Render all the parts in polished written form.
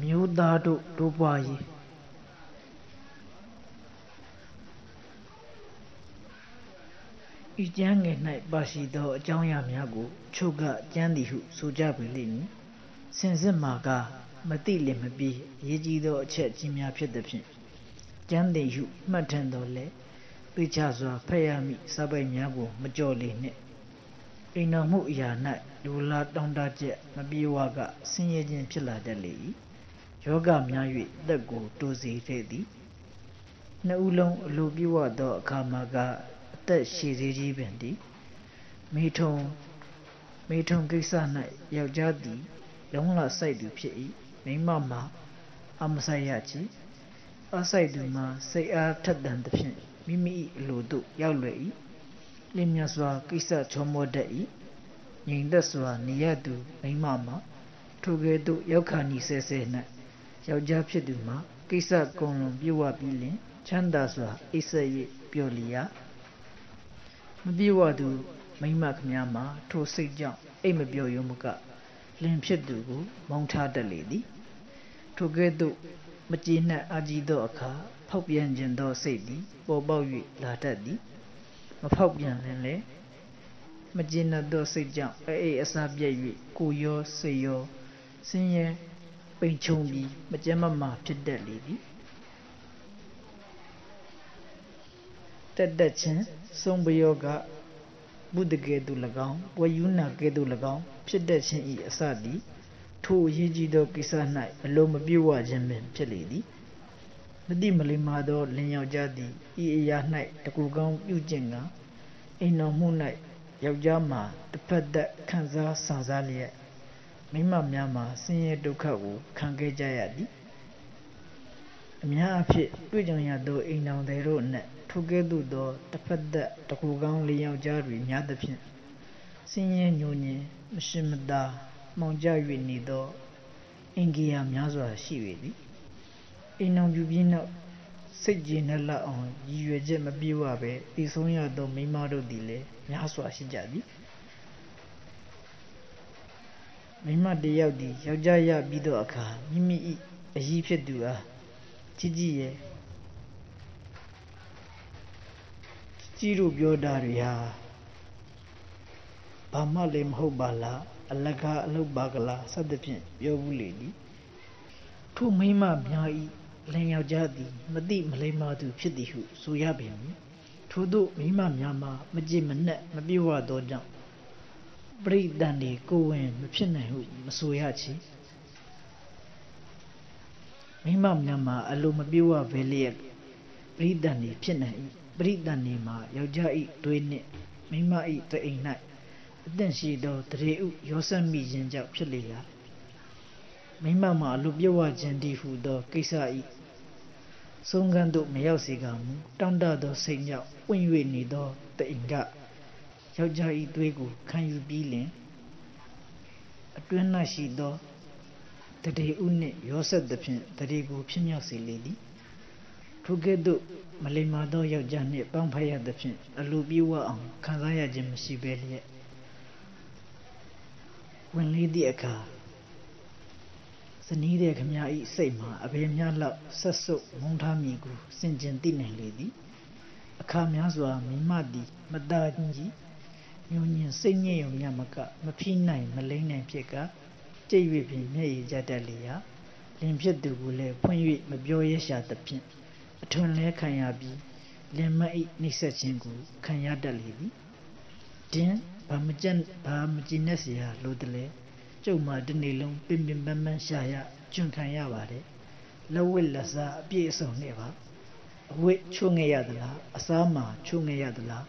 မျိုးသားတို့တိုးပွားရေးဤကျမ်းငယ်၌ပါရှိသောအကြောင်းအရာများကိုချို့ကကျမ်းသည်ဟုဆိုကြပေလိမ့်မည်စင်စစ်မှာကမသိလင်မပြီးအရေးကြီးသောအချက်ကြီးများဖြစ်သဖြင့်ကျမ်းသည်ဟုမှတ်ထင်တော်လဲသိချစွာဖတ်ရမည့်စာပိုက်များကိုမကြော်လေနှင့်အိမ်တော်မှုအရာ၌လူလားတောင်းတချက်မပြေဝကဆင်းရဲခြင်းဖြစ်လာတတ်လေ၏ယောဂများ၍သက်ကိုတိုးစေခဲ့သည်နှစ်ဦးလုံးအလိုပြုသောအခါမှာကအသက်ရှည်သေးကြီးပင်သည်မိထုံကိစ္စ၌ယောက်ျားသည်လုံးလစိုက်သူဖြစ်၏မိန်းမမှာအမဆိုင်ရချီအဆိုင်သူမှာစိတ်အားထက်သန်သဖြင့်မိမိ၏အလိုသို့ရောက်လွယ်၏လင်းမြစွာကိစ္စချောမောတတ်၏ငြိမ်သက်စွာနေရသူမိန်းမမှာထိုကဲ့သို့ရောက်ခါနီဆဲဆဲ၌ယောက်ျားဖြစ်သူမှာကိစ္စကုန်လွန်ပြည့်ဝပြီးလင်ချမ်းသာစွာအိပ်စက်၍ပျော်လျာမပြည့်ဝသူမိန်းမခမည်းမှာထိုစိတ်ကြောင့်အိပ်မပျော်ရုံမကလင်ဖြစ်သူကိုမောင်းထားတတ်လေသည်ထိုကဲ့သို့မကျေနပ်အာကြီးသောအခါဖောက်ပြန်ခြင်းသောစိတ်သည်ပေါ်ပေါက်၍လာတတ်သည်မဖောက်ပြန်လင်လည်းမကျေနပ်သောစိတ်ကြောင့်အိပ်အစားပြတ်၍ကိုယ်ရောစိတ်ရောဆင်းရဲပိန်ချုံပြီးမကျန်းမမာဖြစ်တတ်လေသည်တက်ချင်းဆုံးပယောကဘုဒ္ဓကဲ့သို့၎င်းဝယုနာကဲ့သို့၎င်းဖြစ်တတ်ခြင်း၏အစသည်ထိုအရေးကြီးသောကိစ္စ၌အလိုမပြေဝခြင်းပင်ဖြစ်လေသည်မတိမလိမ္မာသောလင်ယောက်ျားသည်ဤအရာ၌တကူကောင်းပြုကျင့်ကအိမ်တော်မှု၌ယောက်ျားမှာတစ်ဖက်သက်ခံစားဆန်စားလျက်မိန်းမများမှာဆင်းရဲဒုက္ခကိုခံခဲ့ကြရသည်အများအဖြစ်တွေ့ကြုံရသောအိမ်တော်တို့အနက်ထိုကဲ့သို့သောတစ်ဖက်သက်တကူကောင်းလင်ယောက်ျားတွေများသဖြင့်ဆင်းရဲညှိုးညင်မရှင်မသာမှောင်ကျ၍နေသောအင်္ဂီယာများစွာရှိ၍သည်အိမ်တော်ပြုပြီးနောက်စိတ်ကျေနပ်လောက်အောင်ရည်ရွယ်ချက်မပြေဝပဲတည်ဆုံးရသောမိန်းမတို့သည်လည်းများစွာရှိကြသည်မိန်းမတစ်ယောက်သည်ယောက်ျားရပြီးသောအခါမိမိ၏အရည်ဖြစ်သူအားကြည်ရဲ့ကြီးတို့ပြောတာတွေဟာဘာမှလည်းမဟုတ်ပါလားအလကားအလုပ်ပါကလားစသဖြင့်ပြောဘူးလေသည်ထိုမိန်းမများ၏လင်ယောက်ျားသည်မတိမလိမ္မာသူဖြစ်သည်ဟုဆိုရပေမည်ထို့သို့မိန်းမများမှာမကြေမနက်မပြေဝသောကြောင့်ပရိသတ်တွေကိုဝင်မဖြစ်နိုင်ဟုမဆိုရချေမိန်းမများမှာအလိုမပြေဝဘဲလျက်ပရိသတ်တွေဖြစ်နိုင်၏ပရိသတ်တွေမှာယောက်ျား၏သွေးနှင့်မိန်းမ၏တအိမ်၌အသင့်ရှိသောတရေဥရောဆက်မိခြင်းကြောင့်ဖြစ်လေရာမိန်းမမှာအလိုပြေဝခြင်းတည်းဟုသောကိစ္စ၏ဆုံးခန်းသို့မရောက်စေကမူတောင့်တသောစိတ်ကြောင့်ပွင့်၍နေသောတအိမ်ကယောက်ျား၏သွေးကိုခံယူပြီးလင်အတွင်း၌ရှိသောတရေဥနှင့်ရောဆက်သဖြင့်တရေကိုဖြစ်မြောက်စေလေသည်ထိုကဲ့သို့မလိမ္မာသောယောက်ျားနှင့်ပေါင်းဖက်ရသဖြင့်အလိုပြေဝအောင်ခံစားရခြင်းမရှိဘဲလျက်ဝင်လေးသည့်အခါဇနီးတဲ့ခမ၏စိတ်မှာအဘယ်များလောက်ဆက်ဆုပ်မုန်းထားမိကိုစင်ကြင်သိနိုင်လေသည်အခါများစွာမိမသည်မတာကြီးညဉ့်ညင်စိတ်ညစ်ရုံမျှမကမဖိနိုင်မလိမ့်နိုင်ဖြစ်ကကြိတ်၍ပင်မျက်ရည်ကျတတ်လေရာလင်ဖြစ်သူကိုလည်းဖွင့်၍မပြောရရှာသဖြင့်အထွန်လဲခံရပြီးလင်မ၏နှိပ်စက်ခြင်းကိုခံရတတ်လေသည်တင်းဘာမကြည်နဲ့เสียလို့တလဲကျုပ်မှာဒီနေ့လုံးပင်ပင်ပန်းပန်းရှာရကျွံခံရပါတယ်လက်ဝတ်လက်စားအပြည့်အစုံနဲ့ပါအဝတ်ချိုးငဲ့ရသလားအစားမှာချိုးငဲ့ရသလား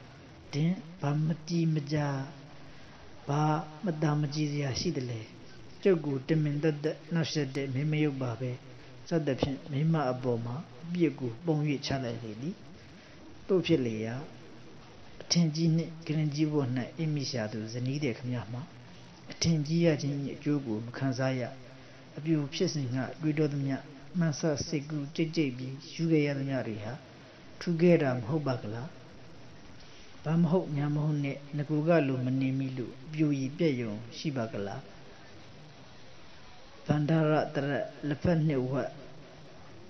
တင်းဘာမကြည်မကြာဘာမတာမကြည်စရာရှိတယ်လေကျုပ်ကိုတမင်သက်သက်နှောက်ယှက်တဲ့မင်းမယုတ်ပါပဲစသဖြင့်မိမအပေါ်မှာအပြစ်ကိုပုံ၍ချလိုက်လေသည်တို့ဖြစ်လေရာအထင်ကြီးနှင့်ကရင်ကြီးပေါ်၌အိမ်မိရှာသူဇနီးတဲ့ခမမှာအထင်ကြီးရခြင်း၏အကျိုးကိုမခံစားရအပြူဖြစ်စဉ်ကတွေးတော်သမျှမှန်ဆစိတ်ကူးကြိတ်ကြိတ်ပြီးယူခဲ့ရသမျှတွေဟာထူခဲ့တာမဟုတ်ပါကလားဘာမဟုတ်ညာမဟုတ်နဲ့ငကူကလိုမနေမိလို့အပြူကြီးပြက်ယုံရှိပါကလားဘ Pandara Lepani what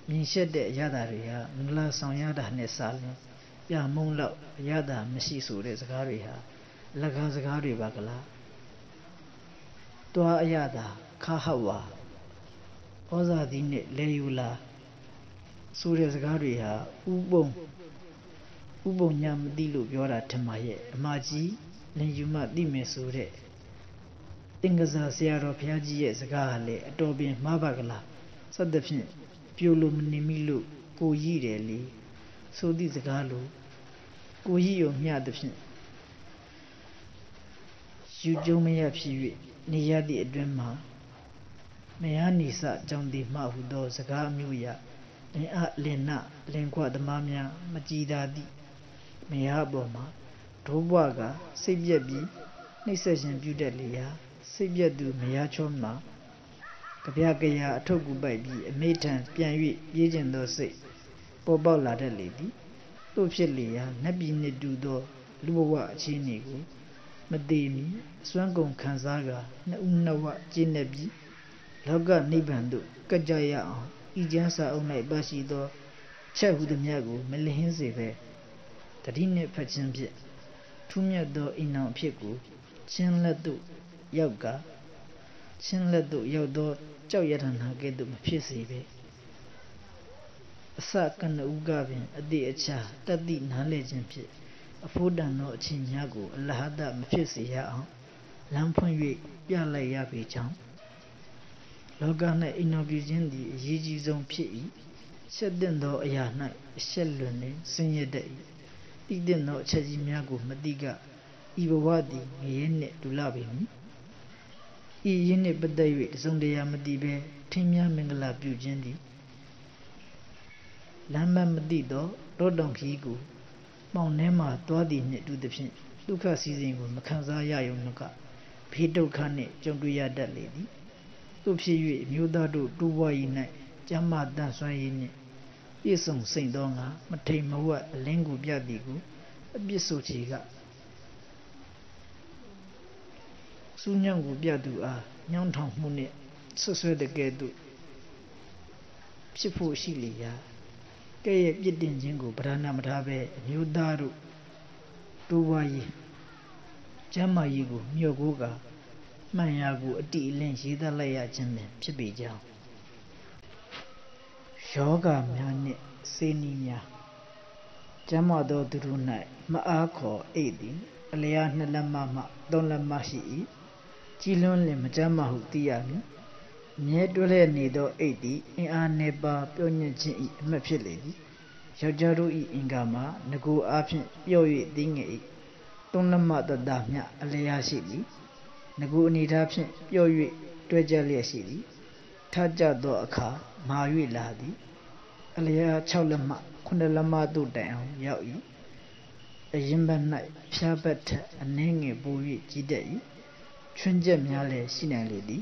Minshed Yadaria, Mula San Yada Nesalin, Yamungla Yada Messisu Zagaria, Lagazagari Bagala, Tua Yada, Kahawa, Oza Dine Leula, Surezagaria, Ubon Nyam Dilu Yora Tamaye, Maji, Lenyuma Dimesure. Tingaza Siaro Piaji Zagale, Adobe Mabagala, Sadafin, Pulum Nimilu, Goyi Reli, so this Galu, Goyi of Yadafin. Jujomea Piwi, Niyadi Edwema, Mayani sat John the Mahudo, Zaga Muya, Lena, Lengua the Mamia, Majida di Mayaboma, Tobaga, Sibiabi, Nissan Budelia. Sibyadu Mayachoma Kapiakaya Togu baby, a matan, Pianui, Yajin Dose, Boba Lada lady, Topilia, Nabi Nedudo, Luwa Chinigo, Mademi, Swangong Kanzaga, Naunawa Jinebi, Loga Nibando, Kajaya, Ijansa Onai Bashido, Chahu the Miago, Melehinzeve, Tadine Pachampi, Tumia do Inam Piku, Chinladu. Yoga Chinladu Yodo, Joyatan Hagedu Pisibe. A sakan Ugavin, a dear cha, that did knowledge and pit. A food and no chinyago, Lahada Mfisi ya, Lampon Yala Yabi Cham. Logana Inovigendi, Yiji Zone P. Shedendo Ayana, Shellune, Senior Day. Did no Chajimiago, Madiga, Iwadi, Yene to love him. Yene Badawi, Zondia Madibe, Timia Mingala Bujendi Lamba Madido, Rodon Higu, Mount Nema, Dwadi net to the pin, Luca season with Makanza Yayonuka, Peter Kane, Jonguya that lady. Tupsi, Mudado, Duwai night, Jama Dansway, Yesong Saint Donga, Matemawa, Lengu Biadigu, a Bisochiga. Sunyangu Biadu are Yang Tong Mune, Soswe the Gedu Shifu Shilia Gay Yidin Jingo, Brana Matabe, Yudaru Duwai Jama Yigu, Myogoga, Mayagu, a tea lenshi the laya chimney, Chibija Shoga Mani, Seninia Jama do Durunai, Maako, Aidin, Aliana Lamama, Don Lamashi. Chilon le Majama Hutiami, Nedole Nido 80, in a neba, Pionia Chin, Mapilady, Shajaru Ingama, Nago Apin, Yoi Dingy, Donama the Damia, Alea Shili, Nago Nidapin, Yoi, Dwejalia Shili, Taja do Aka, Maui Ladi, Alea Chalama, Kundalama do down, Yoi, a Yimba night, Shabat, and Nangy Bowie Jidei. Chunjem Yale, Sina lady.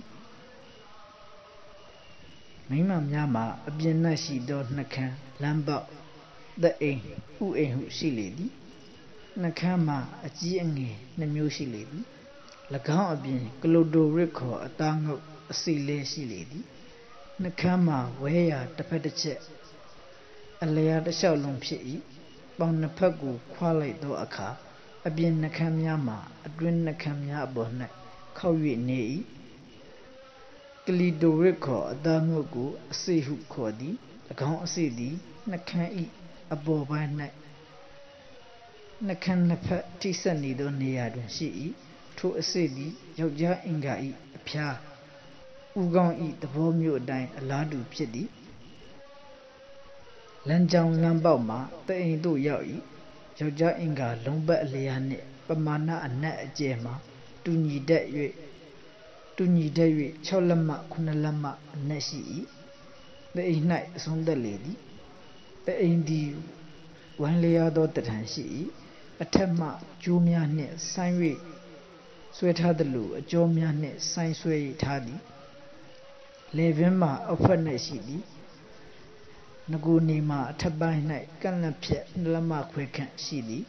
Mimam Yama, a Bianashi do Nakan, Lamba, the A, who she lady. Nakama, a Jiangi, Namushi lady. Lacan Abin, Clodo Rico, a Tango, a Sile she lady. Nakama, where the pediche, a layer the Shalom Pei, Bonapagu, Qualite do Aka, a Bien Nakam Yama, a Grin Nakam Yabon. Kawi nei Kalido Rico, a Damogu, a sea who codi, a count a city, Nakan eat a bow by night. Nakan Napa Tisani do Nead she eat, to a city, Yoja Inga eat a pia, Ugon eat the Bomio dine a ladu pidi. Lanjang Lambama, the Indo Yai, Yoja Inga, Lomba Liane, Bamana and Nat Jema. Tunyi Dewi, Cholama, Kunalama, Nashi, the night son the lady, the Indi, one layer daughter and she, a Tema, Jumia net, Sign Sweat Hadalu, a Jomia net, Sign Sway Tadi, Levema, Upper Nashidi, Nagunima, Tabai night, Ganapia, Lama Quakan, Shidi.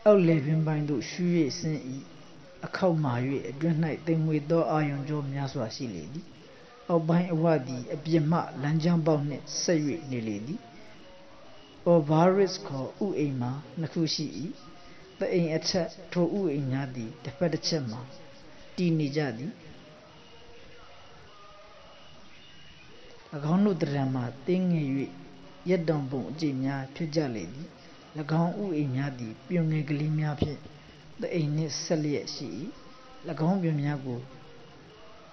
I'll leave him by the shoe, account မှာ၍အတွင်း၌တင်ငွေသောအာယုံကြောများစွာရှိလေသည်အောက်ပိုင်းအဝသည်အပြစ်မှလမ်းကြောင်းပေါက်နှင့်ဆက်၍နေလေသည် ovaries ခေါ်ဥအိမ်မှာနှစ်ခုရှိ၏တအိမ်အထက်ထိုဥအိမ်များသည်တစ်ဖက်တစ်ချက်မှာတည်နေကြသည်၎င်းတို့တရံမှာတင်းငယ်၍ရက်တောင်ပုံအကျိတ်များဖြစ်ကြလေသည်၎င်းဥအိမ်များသည်ပြုံငယ်ကလေးများဖြင့်တအိမ်နှင့်ဆက်လျက်ရှိ၏၎င်းပြုံများကို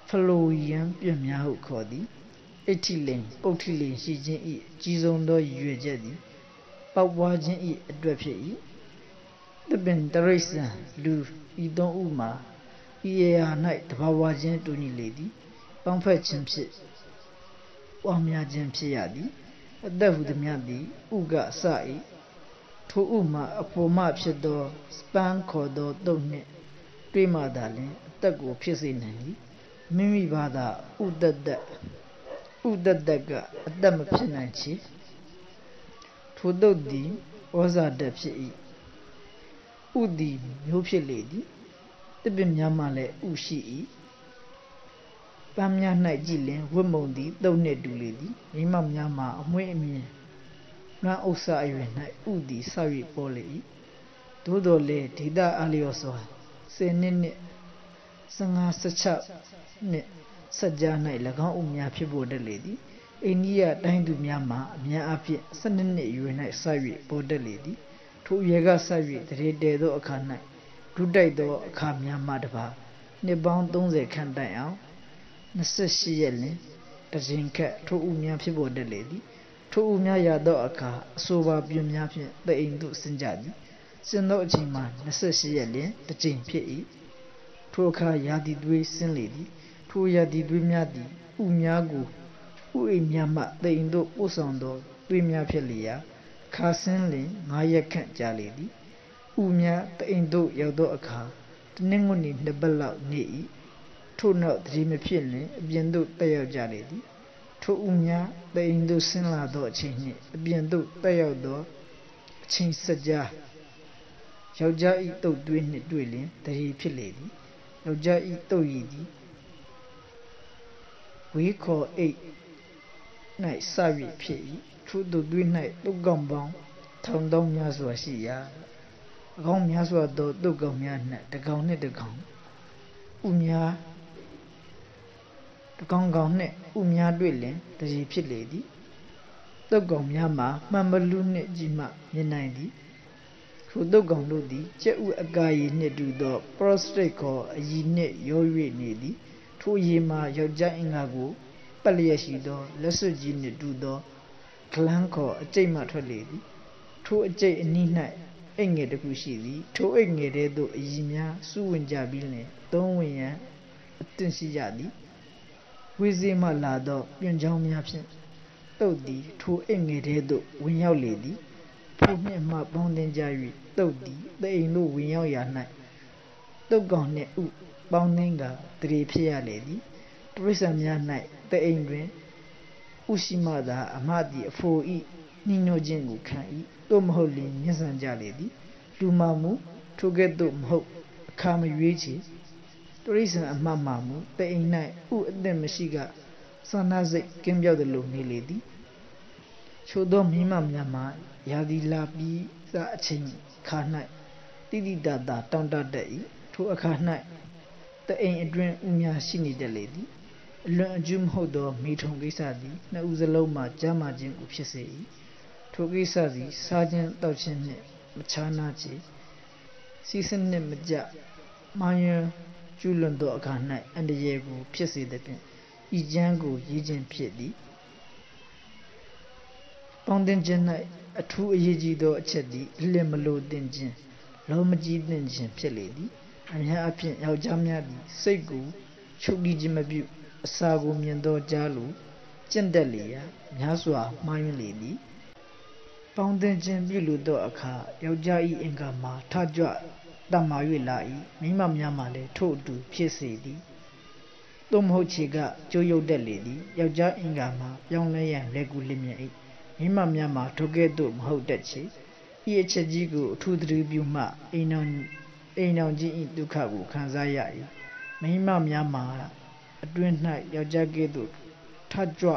ဖလိုယန်ပြုံများဟုခေါ်သည်အဋ္ဌိလိန်ပုဋ္ဌိလိန်ရှိခြင်း၏အကြီးဆုံးသောရည်ရွယ်ချက်သည်ပေါက်ပွားခြင်း၏အတွက်ဖြစ်၏သပင်တရိษံလူဤသုံးဥမှာဤအရာ၌တဘာဝချင်းတူညီလေသည်ပေါင်းဖက်ခြင်းဖြစ်ပွားများခြင်းဖြစ်ရသည်အသက်ဟုသည်များသည်ဥကအစ၏ထိုဥမှာအပေါ်မှဖြစ်သောစပန်းခေါ်သောတုတ်နှင့်တွေ့မှသာလျှင်အသက်ကိုဖြစ်စေနိုင်သည်မိမိဘာသာဥတ္တကအသက်မဖြစ်နိုင်ချေထိုတုတ်သည်ဩဇာတတ်ဖြစ်၏ဥသည်မျိုးဖြစ်လေသည်တပည့်များမှလည်းဥရှိ၏ပန်းများ၌ကြည်လင်ဝတ်မုံသည်တုတ်နှင့်တူလေသည်မိမများမှာအမွှေးအမြင်လွမ်းဥစ္စာအရွယ်၌ဥသည်ဆောက်၍ပေါ်လေ၏သို့တော်လည်းဒေသအလျော်စွာ10နှစ်နှင့်15-16နှစ်ဆက်ကြား၌၎င်းဥများဖြစ်ပေါ်တတ်လေသည်အိန္ဒိယတိုင်းသူများမှာအများအားဖြင့်12နှစ်အရွယ်၌စ၍ပေါ်တတ်လေသည်ထိုအရွယ်ကစ၍တရေတဲသောအခါ၌ဒုတိုက်သောအခါများမှတပါနှစ်ပေါင်း30ခန့်တိုင်အောင်28ရက်လင်တရင်ခက်ထိုဥများဖြစ်ပေါ်တတ်လေသည်ထိုဥများရသောအခါအဆိုပါပြုံများဖြင့်တအိမ်သို့ဆင်းကြသည်ဆင်းသောအချိန်မှာ28ရက်လင်တစ်ကြိမ်ဖြစ်၏ထိုအခါရာသီသွေးဆင်းလေသည်ထိုရာသီသွေးများသည်ဥများကိုဥအိမ်များမှတအိမ်သို့ပို့ဆောင်သောသွေးများဖြစ်လျာခါဆင်းလင်9ရက်ခန့်ကြာလေသည်ဥများတအိမ်သို့ရောက်သောအခါတနင်္ဂနွေ2ပတ်လောက်နေ၏ထို့နောက်တတိမဖြစ်လင်အပြင်သို့တက်ရောက်ကြလေသည်ထိုဥများတအိမ်သို့ဆင်းလာသောအချိန်နှင့်အပြင်သို့တက်ရောက်သောအချိန်ဆက်ကြားယောက်ျား၏တုတ်သွေးနှင့်တွေ့လင်တတိဖြစ်လေသည်ယောက်ျား၏တုတ်ရည်သည်ဝေးခေါ်အိတ်၌စ၍ဖြစ်၏ထိုတုတ်သွေး၌တုတ်ကောင်ပေါင်းထောင်သောများစွာရှိရာအကောင်များစွာသောတုတ်ကောင်များ၌တစ်ကောင်နှင့်တစ်ကောင်ဥများတစ်ကောင်ကောင်နှင့်ဥများတွေ့လင်တတိဖြစ်လေသည်တုတ်ကောင်များမှာမှန်ဘလူးနှင့်ကြီးမှမြင်နိုင်သည်ထိုတုတ်ကောင်တို့သည်ကျက်ဥအကာရည်နှင့်တူသော prostate ခေါ်အရည်နှင့်ရော၍နေသည်ထိုအရည်မှာယောက်ျားအင်္ဂါကိုပတ်လျက်ရှိသောလက်စွပ်ကြီးနှင့်တူသောဂလန်းခေါ်အကျိတ်မှထွက်လေသည်ထိုအကျိတ်အနီး၌အိတ်ငယ်တစ်ခုရှိသည်ထိုအိတ်ငယ်ထဲသို့အရည်များစုဝင်ကြပြီးလျှင်သုံးဝင်ရန်အသင့်ရှိကြသည်ဝိဇေမှလာသောပြွန်ချောင်းများဖြင့်တုတ်သည်ထိုအိတ်ငယ်ထဲသို့ဝင်ရောက်လေသည်ထိုနှင့်မှပေါင်းတင်ကြ၍တုတ်သည်တအိမ်သို့ဝင်ရောက်ရာ၌တုတ်ကောင်နှင့်ဥပေါင်းတင်ကတရေဖြစ်ရလေသည်တိရစ္ဆာန်များ၌တအိမ်တွင်ဥရှိမှသာအမသည်အဖိုဤနှီးနှောခြင်းကိုခံ၏သို့မဟုတ်လျှင်မျက်စံကြလေသည်လူမှမူထိုကဲ့သို့မဟုတ်အခါမရွေးချေတိရစ္ဆာန်အမှမှမူတအိမ်၌ဥအသင့်မရှိကသာနာစိတ်ကင်းပြောက်သည်လိုနေလေသည်ချို့သောမိမများမှာရာသီလာပြီးသာအချိန်ခါ၌တိတိတသာတောင့်တတတ်၏ထိုအခါ၌တအိမ်အတွင်းဥများရှိနေတတ်လေသည်အလွန်အကျူးမဟုတ်သောမိထုံကိစ္စသည်နှစ်ဦးစလုံးမှာကြားမာခြင်းကိုဖြစ်စေ၏ထိုကိစ္စသည်စားခြင်းတောက်ခြင်းနှင့်မခြားနာချေစီးစနစ်မကျမာယွန်းကျူးလွန်သောအခါ၌အန္တရာယ်ကိုဖြစ်စေသဖြင့်ဤကျမ်းကိုရေးခြင်းဖြစ်သည်ပေါင်းတင်ခြင်း၌အထူးအရေးကြီးသောအချက်သည်အလင်းမလို့တင်ခြင်းလောမကြီးတင်ခြင်းဖြစ်လေသည်အများအပြားယောက်ျားများသည်စိတ်ကိုချုပ်တီးခြင်းမပြုအစာကိုမြင်သောကြားလိုကျင့်တတ်လေရာများစွာမှားယွင်းလေသည်ပေါင်းတင်ခြင်းပြုလို့သောအခါယောက်ျား၏အင်္ဂါမှာထကြွတမာ၍လာ၏မိမများမှလည်းထို့အတူဖြစ်စေသည်သို့မဟုတ်ချေကကျိုးရုပ်တတ်လေသည်ယောက်ျားအင်္ဂါမှာပြောင်းလဲရန်လက်ကူလျင်မြ၏မိမများမှာထိုကဲ့သို့မဟုတ်တတ်ချေဤအချက်ကြီးကိုအထူးသတိပြုမှအိ အိမ်အောင်ကြီးဒုက္ခကိုခံစားရ၏မိမများမှာအတွင်း၌ယောက်ျားကဲ့သို့ထကြွ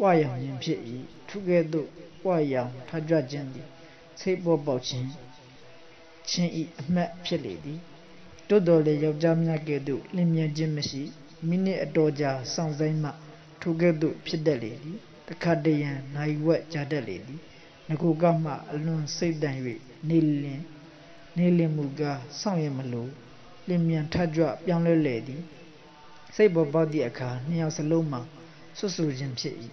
ဝရောင်ခြင်းဖြစ်၏ထိုကဲ့သို့ဝရောင်ထကြွခြင်းသည်စိတ်ပေါ်ပေါက်ခြင်းဤအမှတ်ဖြစ်လေသည်တိုးတော်လေယောက်ျားများကဲ့သို့လင်းမြန်ခြင်းမရှိမိနစ်အတော်ကြာစောင့်ဆိုင်မှထိုကဲ့သို့ဖြစ်တတ်လေသည်တခါတရံနိုင်ဝက်ကြာတတ်လေသည်ငကိုကမှအလွန်စိတ်တန်၍နေလင်မူကားစောင့်ရမလို့လင်းမြန်ထကြွပြောင်းလဲလေသည်စိတ်ပေါ်ပေါက်သည့်အခါနှစ်ယောက်စလုံးမှာဆွဆူခြင်းဖြစ်၏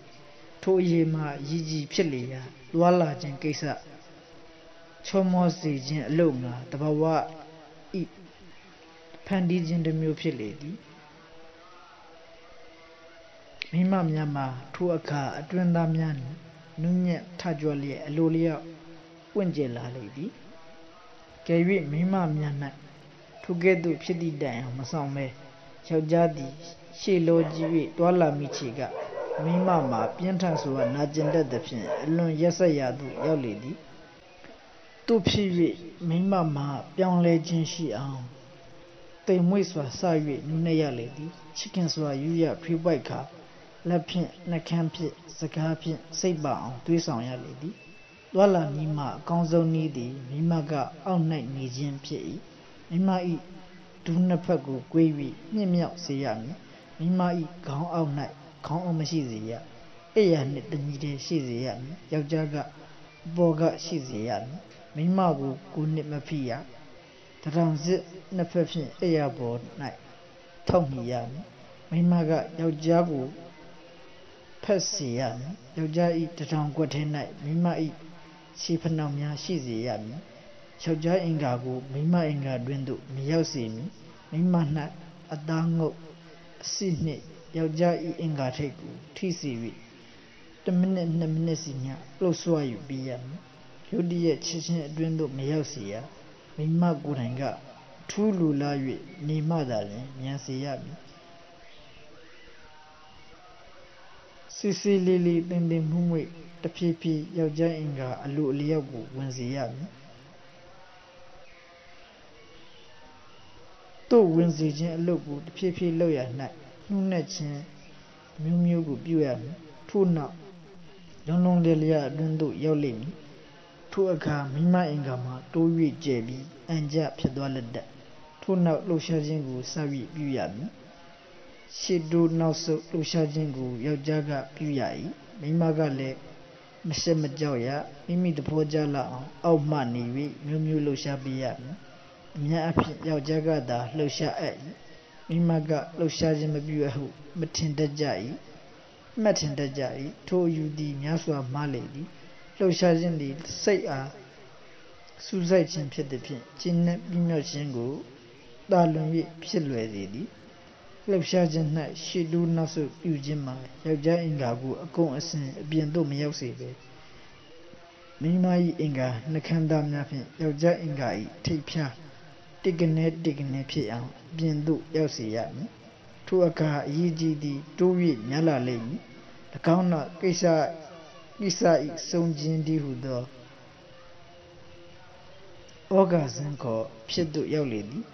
ထိုအရေးမှရည်ကြီးဖြစ်လေရာလွာလာခြင်းကိစ္စချောမောစေခြင်းအလို့ငါတဘာဝဤဖန်တီးခြင်းတစ်မျိုးဖြစ်လေသည်မိမများမှာထိုအခါအတွင်းသားများနုညံ့ထကြွလျက်အလိုလျောက်ပွင့်ကျလာလေသည်ကဲ၍မိမများ၌ထိုကဲ့သို့ဖြစ်သည့်တိုင်အောင်မဆောင်ပဲယောက်ျားသည်ရှေ့လောကြီး၍တွာလာမိချေကမိမမှာပြင်းထန်စွာနာကျင်တတ်သဖြင့်အလွန်ရက်ဆက်ရာသို့ရောက်လေသည်တို့ဖြစ်၍မိမမှာပြောင်းလဲခြင်းရှိအောင်တိမ်မွေ့စွာစ၍နုနှဲ့ရလေသည်ချစ်ခင်စွာယူရထွေးပိုက်ခါလက်ဖြင့်နှကမ်းဖြင့်စကားဖြင့်စိတ်ပါအောင်တွေးဆောင်ရလေသည်တွာလာနီးမှအကောင်းဆုံးနည်းသည်မိမကအောက်၌နေခြင်းဖြစ်၏မိမ၏ဒူးနှစ်ဖက်ကို꿰၍မြင့်မြောက်စေရမည်မိမ၏ခေါင်းအောက်၌ခေါင်းအုံးမရှိစေရအိယာနှင့်တညီတည်းရှိစေရမည်ယောက်ျားကအပေါ်ကရှိစေရမည်မိမကိုကိုနှစ်မဖိရတရောင်စစ်နှစ်ဖက်ဖြင့်အိယာပေါ်၌ထောက်မိရမည်မိမကယောက်ျားကိုဖက်စေရမည်ယောက်ျား၏တရောင်ကွက်ထဲ၌မိမ၏ခြေဖနှောက်များရှိစေရမည်ယောက်ျားအင်္ဂါကိုမိမအင်္ဂါတွင်သို့မရောက်စေမည်မိမ၌အသားငုတ်အစီနှင့်ယောက်ျား၏အင်္ဂါထိတ်ကိုထိစေ၍1မိနစ်2မိနစ်စီမျှလှုပ်ဆွယူပြီးရမည်ရုတ်တရက်ချစ်ချင်းအတွင်းသို့မရောက်စေရမိမကိုယ်တိုင်ကထူးလူလာ၍နေမှသာလျှင်မြန်စေရမည်စစ်စစ်လေးလေးပင်ပင်မှုမွေ့တဖြည်းဖြည်းယောက်ျားအင်္ဂါအလိုအလျောက်ကိုဝင်စေရမည်တို့ဝင်စေခြင်းအလုပ်ကိုတဖြည်းဖြည်းလုပ်ရ၌နှုတ်နဲ့ခြင်းမျိုးကိုပြုရမည်ထို့နောက်လုံးလေလျအတွင်းသို့ရောက်လိမ့်မည်ထိုအခါမိမအင်္ဂါမှာတိုး၍ကျဲပြီးအန်ကြဖြစ်သွားလက်တတ်ထို့နောက်လှုပ်ရှားခြင်းကိုစ၍ပြုရမည်ရှေ့တိုးနောက်ဆုတ်လှုပ်ရှားခြင်းကိုယောက်ျားကပြုရ၏မိမကလည်းမရှက်မကြောက်ရမိမိသဘောကျလာအောင်အောက်မှနေ၍မျိုးလှုပ်ရှားပေးရမည်အများအဖြစ်ယောက်ျားကသာလှုပ်ရှားအပ်၏မိမကလှုပ်ရှားခြင်းမပြုအပ်ဟုမထင်တတ်ကြ၏မှတ်ထင်တတ်ကြ၏ထိုအယူသည်များစွာမှားလေသည်လှုပ်ရှားခြင်းသည်စိတ်အားစူးစိုက်ခြင်းဖြစ်သည်ဖြင့်ကျဉ်းနှံ့ပြင်းမြောက်ခြင်းကိုတာလွန်၍ဖြစ်လွယ်စေသည်လှုပ်ရှားခြင်း၌ရှေ့တိုးနောက်ဆုတ်ပြုခြင်းမှာယောက်ျားအင်္ဂါကိုအကုန်အစင်အပြင်သို့မရောက်စေပဲမိမ၏အင်္ဂါနှခမ်းသားများဖြင့်ယောက်ျားအင်္ဂါ၏ထိပ်ဖြားတိကနေဖြစ်အောင်အပြင်သို့ရောက်စေရမည်ထိုအခါအရေးကြီးသည်တိုး၍များလာလိမ့်မည်၎င်းနောက်ကိစ္စ၏ဆုံးခြင်းတည်းဟုသောဩဃဇံခေါ်ဖြစ်သို့ရောက်လေသည်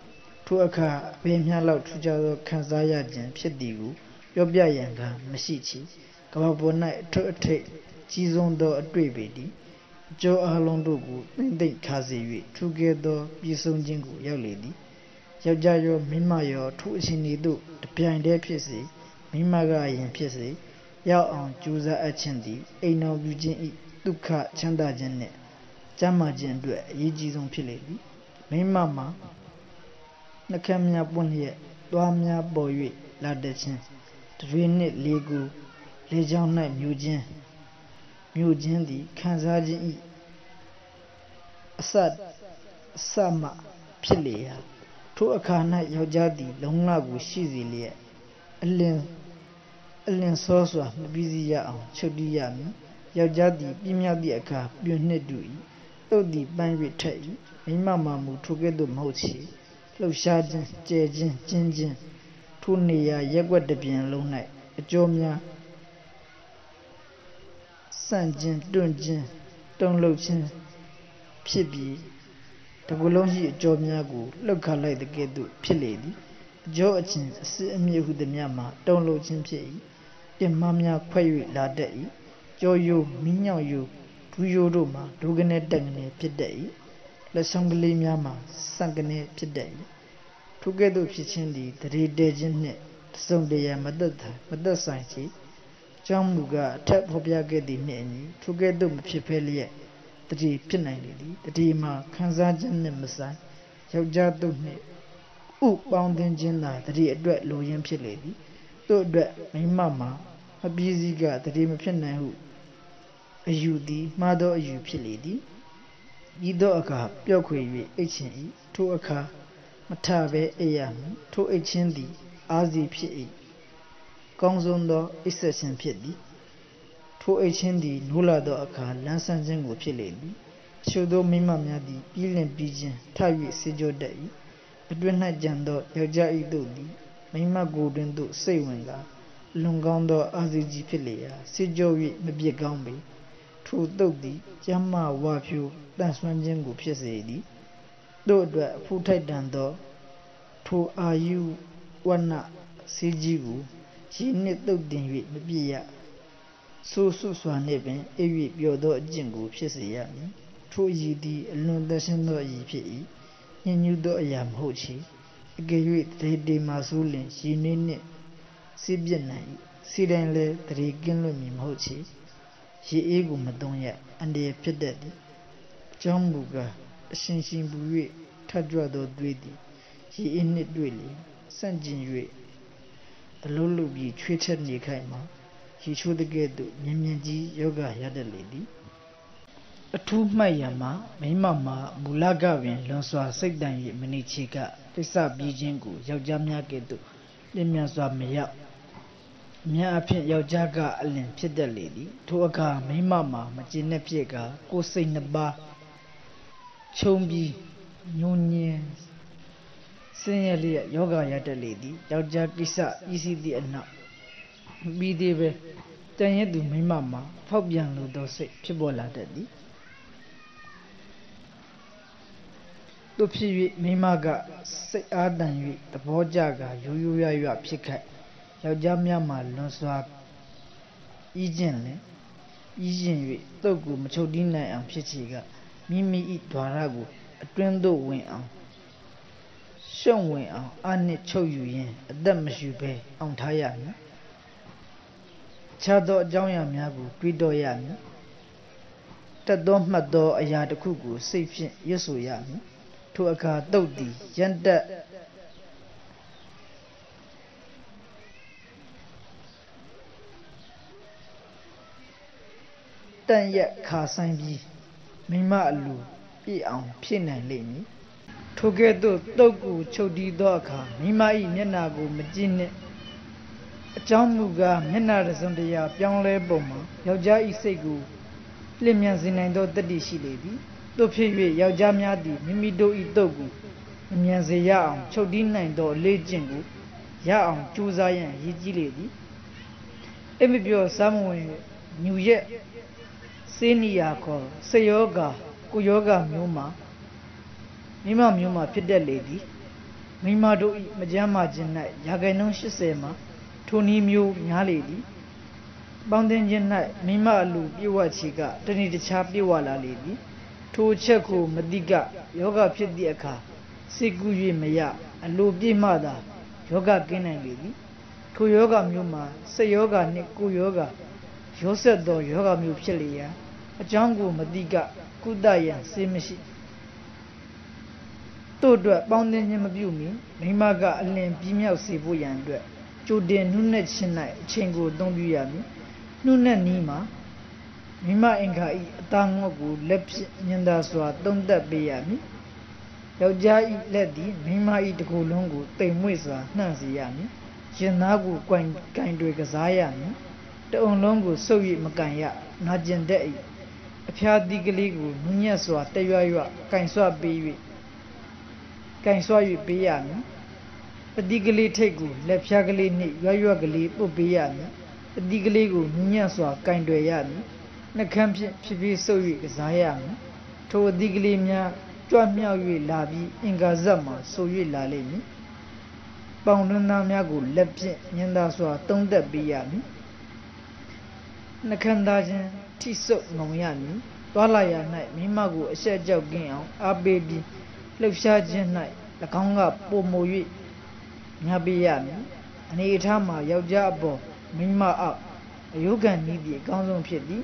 ထိုအခါအဘယ်မျှလောက်ထူးခြားသောခံစားရခြင်းဖြစ်သည်ကိုပြောပြရန်ကမရှိချေကမ္ဘာပေါ်၌အထွတ်အထိပ်ကြီးဆုံးသောအတွေ့ပေသည်အကျော်အလုံးတို့ကိုသိမ့်ခါစေ၍ထူးကဲသောပြည်ဆုံးခြင်းကိုရောက်လေသည်ယောက်ျားရောမိန်းမရောထိုအချိန်သို့တပြိုင်တည်းဖြစ်စေမိန်းမကအရင်ဖြစ်စေရောက်အောင်ကြိုးစားအပ်ခြင်းသည်အိမ်တော်ပြုခြင်း၏ဒုက္ခချမ်းသာခြင်းနှင့်ကျမ်းမာခြင်းအတွက်အရေးကြီးဆုံးဖြစ်လေသည်မိန်းမမှာနှကမ်းများပွင့်လျက်သွားများပေါ်၍လာတတ်ခြင်းတွေနှင့်လေကိုလေကြောင်း၌မြို့ခြင်းသည်ခံစားခြင်း၏အစမှဖြစ်လေရာထိုအခါ၌ယောက်ျားသည်လုံလကိုရှိစေလျက်အလင်းစောစွာမပြီးစီရအောင်ချုပ်တီးရမည်ယောက်ျားသည်ပြင်းမြောက်သည့်အခါပြွန်နှစ်တူ၏တုတ်သည်ပန်း၍ထက်၏မိန်းမမှာမူထိုကဲ့သို့မဟုတ်ချေလှုပ်ရှားခြင်းကျဲခြင်းကျင်းခြင်းထိုနေရာရက်ွက်တစ်ပြင်လုံး၌အကျော်များဆန့်ခြင်းတွန့်ခြင်းတုံလှုပ်ခြင်းဖြစ်ပြီး တကူလုံးရှိအကျော်များကိုလှုပ်ခါလိုက်တဲ့ကဲ့သို့ဖြစ်လေသည်အကျော်အချင်းအစစ်အမြစ်ဟုသည်များမှာတုံလို့ခြင်းဖြစ်၏တင်မများခွဲ၍လာတတ်၏ကြောယိုမင်းညောင်ယိုဒူးယိုတို့မှာဒုကနေတက်ကနေဖြစ်တတ်၏လက်ဆောင်ကလေးများမှာစံကနေဖြစ်တတ်၏ထိုကဲ့သို့ဖြစ်ခြင်းသည်တရေတဲခြင်းနှင့်စုံတရာမသက်ဆိုင်ချေကြောင့်မူကားအထက်ဖော်ပြခဲ့သည့်နှင့်အညီထိုကဲ့သို့မဖြစ်ဖဲလျက်တတိဖြစ်နိုင်လေသည်တတိမှာခံစားခြင်းနှင့်မဆိုင်ယောက်ျားတို့နှင့်ဥပေါင်းသင်ခြင်းသာတတိအတွက်လိုရင်းဖြစ်လေသည်တို့အတွက်မိမမှာအပြည့်စည်းကတတိမဖြစ်နိုင်ဟုအယူသည်မှားသောအယူဖြစ်လေသည်ဤသောအခါပျော့ခွေ၍အိတ်ခြင်း၏ထိုအခါမထဘဲအိပ်ရမည်ထိုအိတ်ခြင်းသည်အာစီဖြစ်၏ကောင်းဆုံးသောအိပ်ဆက်ခြင်းဖြစ်သည်ထိုအိတ်ခြင်းသည်နိုးလာသောအခါလန်းဆန်းခြင်းကိုဖြစ်လေသည်အချို့သောမိမများသည်ပြီးလင်ပြီးခြင်းထ၍စေကြတတ်၏အတွင်း၌ကြံသောယောက်ျား၏တို့သည်မိမကိုယ်တွင်သို့စိတ်ဝင်ကာလွန်ကောင်းသောအာစီကြီးဖြစ်လေရာစေကြ၍မပြစ်ကောင်းပေထိုတုတ်သည်ကျမ်းမာဝါဖြိုတန့်ဆွမ်းခြင်းကိုဖြစ်စေသည်တို့အတွက်အဖို့ထိုက်တန်သောထိုအာယုဝနစေကြီးကိုရည်နှင့်တုတ်တင်၍မပြည့်ရဆိုးဆုစွာနှင့်ပင်အိပ်၍ပျော်သောအကျင့်ကိုဖြစ်စေရမည်ထိုအည်သည်အလွန်သက်ရှင်သောအည်ဖြစ်၏ညှဉ်းညူးသောအရာမဟုတ်ချေအကယ်၍တရေတေမာဆိုးလင်ရည်နှင့်စိပြစ်နိုင်၏စီတိုင်းလည်းတရေကင်းလွတ်မည်မဟုတ်ချေရေအေးကိုမသုံးရအန္တရာယ်ဖြစ်တတ်သည်အကြောင်းမူကားအရှင်ရှင်ပူ၍ထကြွသောသွေးသည်ရေအေးနှင့်တွေ့လေဆန့်ကျင်၍အလုံးလုံးပြီးချွေးချက်နေခိုင်မှာရေချိုးတဲ့ကဲ့သို့မြင်မြင်ကြီးယောဂရတတ်လေသည်အထူးမှတ်ရမှာမိမမှာမူလကပင်လွန်စွာစိတ်တန်၍မနေချေကတိစ္ဆပြီးခြင်းကိုယောက်ျားများကဲ့သို့လျင်မြန်စွာမရောက်အများအဖြစ်ယောက်ျားကအလင်ဖြစ်တတ်လေသည်ထိုအခါမိမမှာမကျေနပ်ဖြစ်ကကိုယ်စိတ်နှစ်ပါးခြုံပြီးညှိုးညင်းဆင်းရဲလျက်ယောဂရတတ်လေသည်ယောက်ျားကိစ္စဤစီသည့်အနောက်ပြီးသေးပဲတန်ရသူမိမမှာဖောက်ပြန်လိုသောစိတ်ဖြစ်ပေါ်လာတတ်သည်တို့ဖြစ်၍မိမကစိတ်အားတန်၍သဘောကျကရိုးရိုးရရဖြစ်ခိုက်ယောက်ျားများမှာလွန်စွာဤကျင့်လင်ဤကျင့်၍တုတ်ကိုမချုပ်တီးနိုင်အောင်ဖြစ်ချေကမိမိ၏ဓာရကိုအတွင်းသို့ဝင်အောင်ရှုံဝင်အောင်အနှစ်ချုပ်ယူရင်းအသက်မရှူဘဲအောင်ထားရမည်ခြားသောအကြောင်းအရာများကိုတွေးတောရမည်တတ်သောမှတ်သောအရာတစ်ခုကိုစိတ်ဖြင့်ရွတ်ဆိုရမည်ထိုအခါတုတ်သည်ရန်တက်တန်ရက်ခါဆိုင်ပြီးမိမအလူပြည့်အောင်ဖြစ်နိုင်လိမ့်မည်ထိုကဲ့သို့တုတ်ကိုချုပ်တီးသောအခါမိမ၏မျက်နှာကိုမကြည့်နှင့်အကြောင်းမူကားမျက်နှာတစ်စုံတစ်ရာပြောင်းလဲပုံမှာယောက်ျား၏စိတ်ကိုလျင်မြန်စေနိုင်သောတတ္တိရှိလေသည်တို့ဖြစ်၍ယောက်ျားများသည်မိမိတို့၏တုတ်ကိုအမြန်စေရအောင်ချုပ်တီးနိုင်သောအလေးကျင့်ကိုရအောင်ကြိုးစားရန်ရည်ကြီးလေသည်အိမ်မပြောစားမဝင်ညူရက်စေနီယာခေါ်စေယောဂကိုယောဂမျိုးမှာမိမမျိုးမှာဖြစ်တတ်လေသည်မိမတို့၏မကြမ်းမာခြင်း၌ရာခိုင်နှုန်း80မှာထိုနည်းမျိုးများလေသည်ပေါင်းသင်းခြင်း၌မိမအလူပြေဝချေကတဏှိတခြားပြေဝလာလေသည်ထိုချက်ကိုမတိကယောဂဖြစ်သည့်အခါစိတ်ကူး၍မရအလိုပြည့်မှသာယောဂကင်းနိုင်လေသည်ထိုယောဂမျိုးမှာစိတ်ယောဂနှင့်ကိုယ်ယောဂရောဆက်သောယောဂမျိုးဖြစ်လေရာအကြောင်းကိုမတိကကုသရန်စေမရှိတို့အတွက်ပေါင်းသင်းခြင်းမပြုမီမိမကအလင်ပြီးမြောက်စေဖို့ရန်အတွက်ကြိုတင်နှုတ်နဲ့ချင်း၌အချိန်ကိုသုံးပြရမည်နှုတ်နဲ့နီးမှာမိမအင်္ဂါဤအသားငေါ့ကိုလက်ဖြင့်ညင်သာစွာသုံးသက်ပေးရမည်ယောက်ျားဤလက်သည်မိမဤတကူလုံးကိုတိမ်မွေ့စွာနှံ့စေရမည်ရင်သားကိုကင်တွေကစားရမည်တအုံလုံးကိုဆုပ်၍မကန်ရနာကျင်တတ်၏အဖျားသီးကလေးကိုနူးညံ့စွာတရွရွကင်ဆွပေး၍ပေးရမည်ပတိကလေးထိတ်ကိုလက်ဖျားကလေးနှင့်ရွကလေးပုတ်ပေးရမည်ပတိကလေးကိုနူးညံ့စွာကင်တွယ်ရမည်နှကမ်းဖြင့်ဖြည်းဖြည်းဆုပ်၍ကစားရမည်ထိုအတိကလေးများ ကြွမြောက်၍လာပြီးအင်္ဂါဇတ်မှာဆို၍လာလိမ့်မည်ပေါင်တွင်းသားများကိုလက်ဖြင့်ညင်သာစွာသုံးသက်ပေးရမည်နှခမ်းသားခြင်းထိဆုပ်ငုံရမည်သွားလာရ၌မိမကိုအဆက်ကြောက်ကင်းအောင်အားပေးပြီးလှုပ်ရှားခြင်း၌၎င်းကပုံမူ၍များပေးရမည်အနေအထားမှာယောက်ျားအပေါ်မိမအောက်အယုခံနည်းသည်အကောင်းဆုံးဖြစ်သည်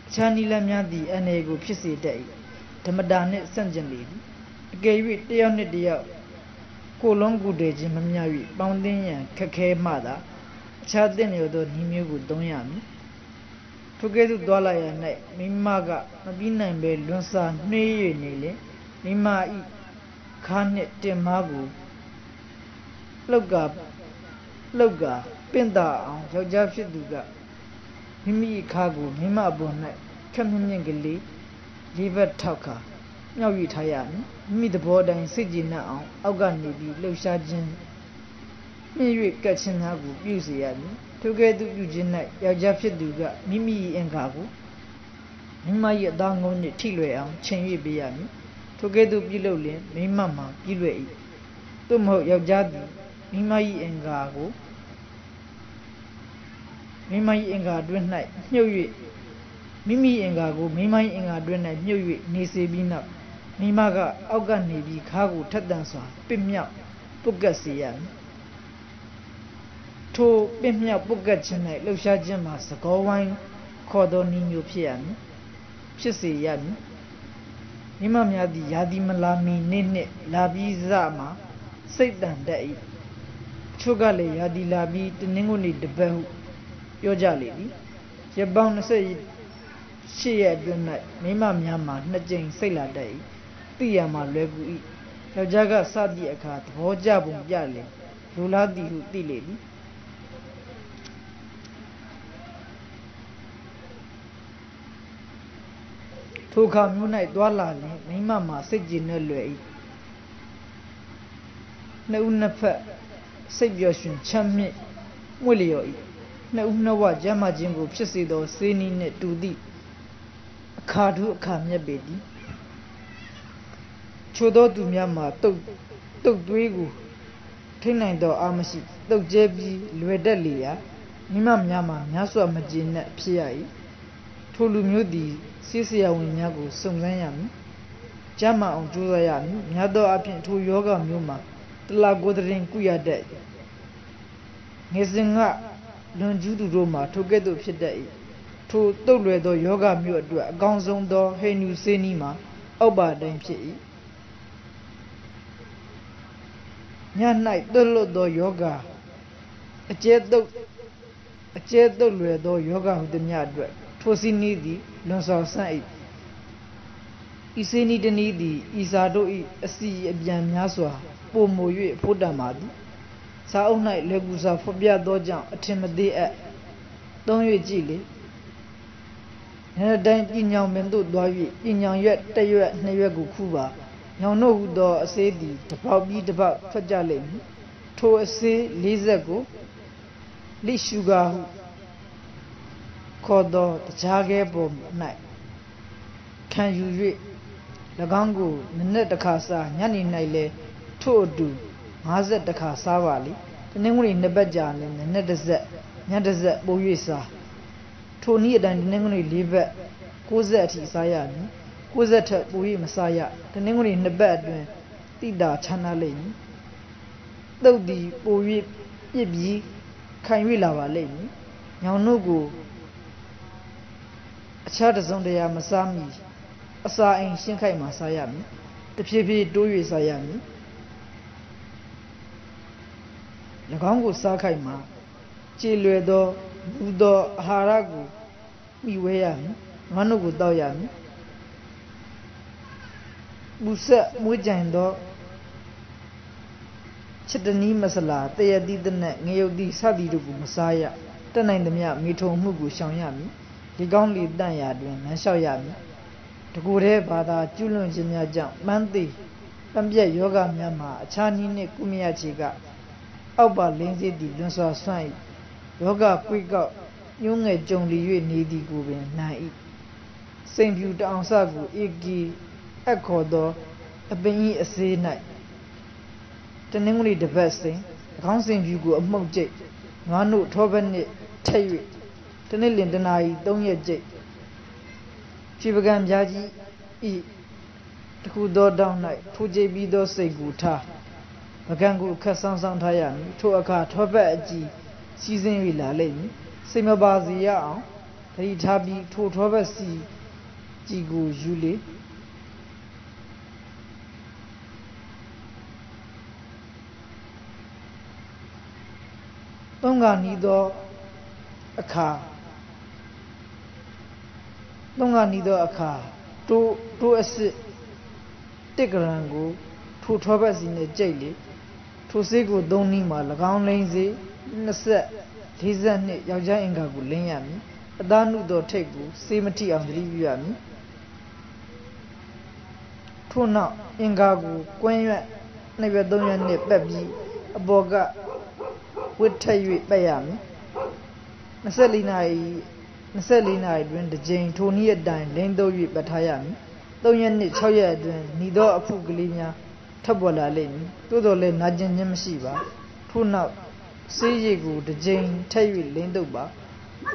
အခြားနည်းလမ်းများသည်အနေကိုဖြစ်စေတတ်၏ဓမ္မတာနှင့်ဆန့်ကျင်လေသည်အကယ်၍တယောက်နှင့်တယောက်ကိုလုံးကူတည်ခြင်းမမျှ၍ပေါင်းသင်းရန်ခက်ခဲမှသာအခြားသင့်လျော်သောနည်းမျိုးကိုသုံးရမည်ထိုကဲ့သို့သွားလာရ၌မိမကမပြီးနိုင်ပဲလွန်စာနှေး၍နေလေမိမ၏ခါနှင့်တင်မားကိုလှုပ်ကာပင့်တာအောင်ယောက်ျားဖြစ်သူကမိမိခါကိုမိမပေါ်၌ခက်မြင့်မြင့်ကလေးလေးဘက်ထောက်ခါမြောက်၍ထားရမည်မိမိသဘောတိုင်းစိတ်ကြည်နက်အောင်အောက်ကနေပြီးလှုပ်ရှားခြင်းမြင့်၍ကတ်ခြင်းများကိုပြုစေရမည်ထိုကဲ့သို့ပြုခြင်း၌ယောက်ျားဖြစ်သူကမိမိ၏အင်္ဂါကိုမိမ၏အသားငုံနှင့်ထိလွယ်အောင်ချိန်၍ပေးရမည်ထိုကဲ့သို့ပြုလုပ်လျင်မိမမှာပြီးလွယ်၏သို့မဟုတ်ယောက်ျားသည်မိမ၏အင်္ဂါကိုမိမ၏အင်္ဂါတွင်၌မြုပ်၍မိမိအင်္ဂါကိုမိမ၏အင်္ဂါတွင်၌မြုပ်၍နေစေပြီးနောက်မိမကအောက်ကနေပြီးခါကိုထက်တန်စွာပင့်မြောက်ပုတ်ကတ်စေရမည်ထိုပင့်မြောက်ပုတ်ကတ်ခြင်း၌လှုပ်ရှားခြင်းမှာသကောဝိုင်းခေါ်သောနည်းမျိုးဖြစ်ရမည်ဖြစ်စေရမည်မိမများသည်ယာတိမလာမီနေ့နှင့်လာပြီးစမှာစိတ်တန်တတ်၏ချို့ကလည်းယာတိလာပြီးတနင်္ဂနွေတပတ်ဟုပြောကြလေသည်ရပောင်း28ရက်အတွင်း၌မိမများမှာ2ကြိမ်စိတ်လာတတ်၏သိရမှာလွယ်ကူ၏ယောက်ျားကစသည့်အခါသဘောကျပုံပြလေလူလားသည်ဟုသိလေသည်ထိုအခါမျိုး၌သွားလာလျင်မိမမှာစိတ်ကြည်နက်လွယ်၏နှစ်ဦးနှစ်ဖက်စိတ်ပျော်ရွှင်ချမ်းမြေ့မွေ့လျော်၏နှစ်ဦးနှစ်ဝကျမ်းမာခြင်းကိုဖြစ်စေသောစေနီနှင့်တူသည့်အခါထူးအခါမြတ်ပေသည်ချို့သောသူများမှာတုတ်သွေးကိုထိနိုင်သောအာမရှိတုတ်ကျဲပြီးလွယ်တတ်လေရာမိမများမှာများစွာမကျေနပ်ဖြစ်ရ၏ထိုလူမျိုးသည်ဆေးဆရာဝန်များကိုစုံစမ်းရမည်ကျမ်းမာအောင်ကြိုးစားရမည်များသောအားဖြင့်ထိုယောဂမျိုးမှာတလကိုယ်တရင်ကုရတတ်ငယ်စဉ်ကလွန်ကျူးသူတို့မှာထိုကဲ့သို့ဖြစ်တတ်၏ထိုတုတ်လွယ်သောယောဂမျိုးအတွက်အကောင်းဆုံးသောဟိန္ဒူစေနီမှာအောက်ပါတိုင်းဖြစ်၏ည၌သွတ်လွတ်သောယောဂအကျဲတုတ်လွယ်သောယောဂဟုသည်များအတွက်ထိုစီနီးသည်လွန်စွာဆန့်၏ဤစေနီးတနည်းသည်ဤစာတို့၏အစီအပြန်များစွာပုံမူ၍ဖို့တံပါသည်စာအုပ်၌လေကူစာဖော်ပြသောကြောင့်အထင်မသေးအပ်သုံး၍ကြည့်လေနေ့တိုင်းပြည်ညောင်ပင်သို့သွား၍ပြည်ညောင်ရွက်တစ်ရွက်နှစ်ရွက်ကိုခူပါညောင်တို့ဟူသောအစေးသည်တစ်ပေါက်ပြီးတစ်ပေါက်ထွက်ကြလိမ့်မည်ထိုအစေး40ကိုလိရှုဂါဟုခေါ်သောတရားကဲပေါ်၌ခံယူ၍၎င်းကိုနည်းနည်းတစ်ခါစားညနေ၌လည်းထို့အတူ50တစ်ခါစားပါလိတနင်္ဂနွေနှစ်ပတ်ကြာလည်းနည်းနည်းတစ်ဆက်ညတစ်ဆက်ပို၍စားထိုနည်းအတိုင်းတနင်္ဂနွေ4ပတ်60အထိစားရမည်60ထက်ပို၍မစားရတနင်္ဂနွေနှစ်ပတ်အတွင်းတိတာချမ်းသာလိမ့်မည်တုတ်သည်ပို၍ပြစ်ပြီးခံ၍လာပါလိမ့်မည်ညောင်တို့ကိုအခြားတစ်စုံတရာမစားမီအစာအိမ်ရှင်းခိုက်မှစားရမည်တဖြည်းဖြည်းတိုး၍စားရမည်၎င်းကိုစားခိုက်မှကြေလွယ်သောလူသောအာဟာရကိုမိဝဲရမည်ငါတို့ကိုတောက်ရမည်မူဆက်မွေးကြိုင်သောချစ်တနီးမဆလာတရတိတနက်ငရုတ်တိစသည်တို့ကိုမစားရတက်နိုင်သမျှမိထုံမှုကိုရှောင်ရမည်ဒီကောင်းလေတန့်ရာတွင်လမ်းလျှောက်ရမည်တကူတဲ့ဘာသာကျွလွန်ခြင်းများကြောင့်မှန်းသိပံပြက်ယောဂများမှာအခြားနည်းနှင့်ကုမရချေကအောက်ပါလင်းစေးသည်လွန်စွာဆွန့်၏ယောဂကွေးကောက်ညှိုးငယ်ကြုံလီ၍နေသည်ကိုပင်နိုင်၏စိန်ဖြူတအောင်စကိုဧကီအခေါ်သောအ a penny a say night. The namely the best thing, the council you go a mock jake, no no toban tell it. The nilin deny don't yet jake. Chivagan Yaji e. The good door down night, 2 JB do say good ta. A gangu Cassan Tayami, 2 a car, Toba G, season villa lane, Simabazi ya, 3 tabi, 2 Toba C, Jigu Julie. Donga nido a car. Donga nido a car, 2 a sit. Tigrango, 2 Tobas in a jail, 2 Sego Donima, Lagown Lazy, in a set, Tizan, Yaja Ingagu, Layami, a Danu do Tegu, Simati on the Liviami. 2 now, Ingagu, Quenya, never don't net baby, a boga, would tell you it Bayami. Nasalina, when the Jane, 2 near dine, Lando you but Hayami. Don't you need Choya, neither a Puglinia, Tabola lane, Tudole Najan Yamsiba, 2 now, say you the Jane, Tavi Lendoba,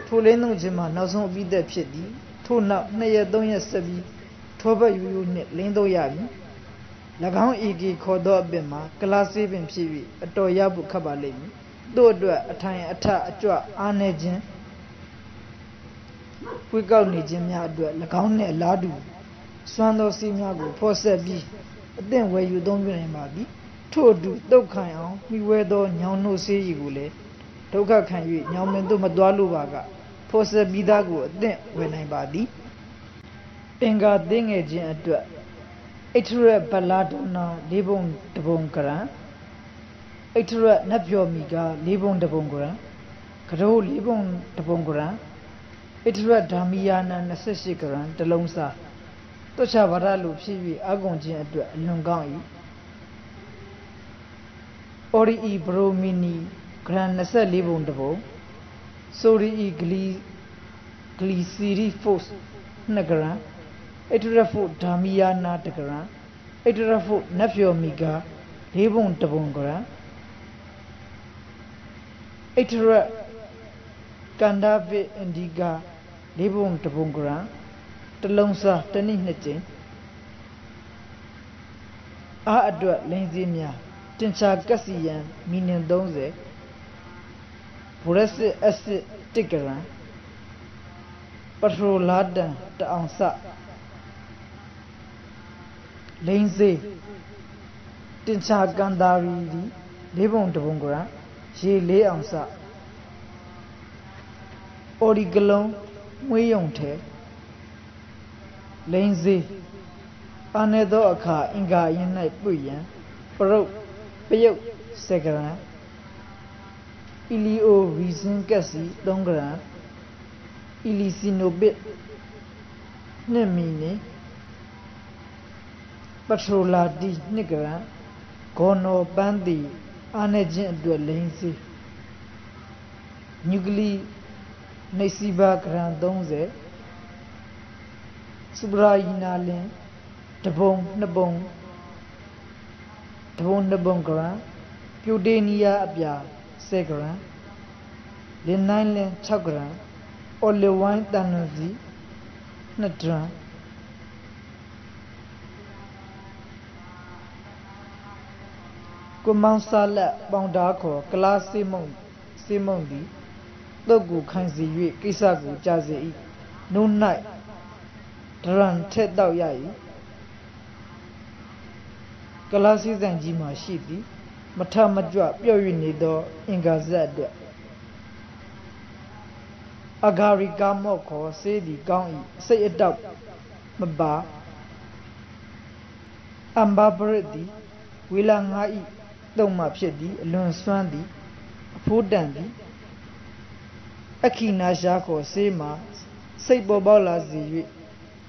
2 Leno Jima, no so be the pity, 2 now, Naya Donya Sabi, Toba you net Lendo Yami, Lagan Igi Kodo Bema, Classy and Pivi, a Toyabu Kabalin, do a time attack a Anajin. We go Nijimia, Lagan Ladu. Swando Simiago, Posabi, then where you don't remember, told you, don't kind we were done, no say you, Toka can you, Yamendo Madualuvaga, Posabi Dago, then when I body. Enga ding agent at the Etura Baladona, Libon de Bonkara, Etura Napio Miga, Libon de Bongora, Karo Libon de Bongora, Etura Damiana, Nassikaran, the Longsa. Tosha Varalu, Pivi, Agonji at Lungai Ori e bro mini, Grand Nasa Libon de Bo, Sori e Glisiri Fos Nagara, Etrafu Damiana Dagara, Etrafu Napio Miga, Libon de Bongora, Etra Gandave Indiga, Libon de Bongora. The Longsa, the Nitchin Adwa Lenzimia, Tincha Gassian, meaning Donze, Purese Acid Tiggeran, Patrolada, the Ansa Lenze, Tincha Gandari, Libon de Bongora, she lay Ansa Origalon, Muyonte. Lazy Anedo Aka Inga in night Puyan, Pro Payo Segara Ilio Reason Gassi Dongra Ilisino bit Nemini Patrola di Nigra Gono Bandi Anagent do Lazy Nugli Nesiba Grandonze Subraina Lin, the bone, the bone gran, Pudenia Abia, Segran, the 9 lane chagran, or the wine tanazi, Natran. Kumansala, Bondako, Class Simondi, Logu Kanzi, Kisagu, Jazzy, no night. Run Ted Dao Yai Galaxy and Jima Shidi, Matama drop, Yorido, Ingazad Agari Gamoko, say the Gongi, say it up, Maba Ambabredi, Willangai, Doma Pedi, Lun Swandi, Food Dandy Akina Jako, Sema, say Bobola Zi.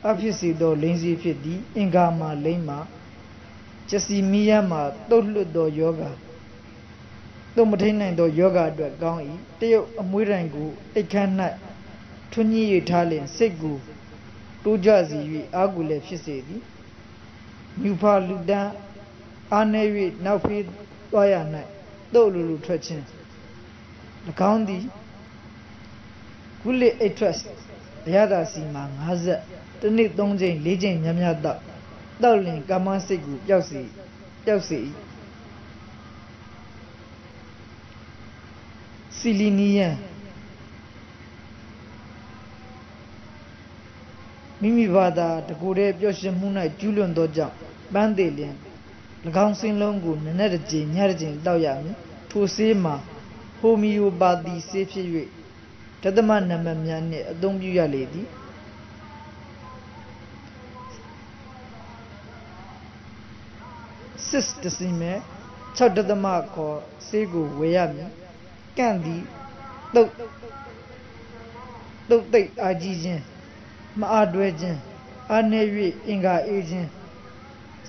Obviously, though lazy fiddy, Ingama Lema, Jesse Miyama, Dolu yoga. Domatina do yoga do Gongi, Teo Murangu, a cannot 20 Italian, Segu, 2 Jazzy, Agule Fisedi, မြူဖာလူတန်းအားနည်း၍နောက်ဖေးသွားရ၌တုတ်လူထွက်ခြင်း၎င်းသည်ကုလစ်အိတ်ထရက်အရသာစီမှာ50တစ်နှစ်3ချိန်4ချိန်များများတောက်လင်ကာမစိတ်ကိုပျောက်စေစီလီနီယန်မိမိဘာသာတကူတဲ့ပျော်ရွှင်မှု၌ကျူးလွန်သောကြောင့်ပန်းသေးလျင်၎င်းစင်းလုံးကိုနည်းနည်းတစ်ကြိမ်ညတစ်ကြိမ်တောက်ရမည်ထိုဆေးမှာဟိုမီယိုပါတီဆေးဖြစ်၍တသမနံပါတ်များနှင့်အသုံးပြုရလေသည်စစ်တစီမဲ6တသမခေါ်ဆေးကိုဝယ်ရမည်ကန့်သည်တုတ်သိပ်အားကြီးခြင်းမအားတွဲခြင်းအားနည်း၍အင်္ဂါအေးခြင်း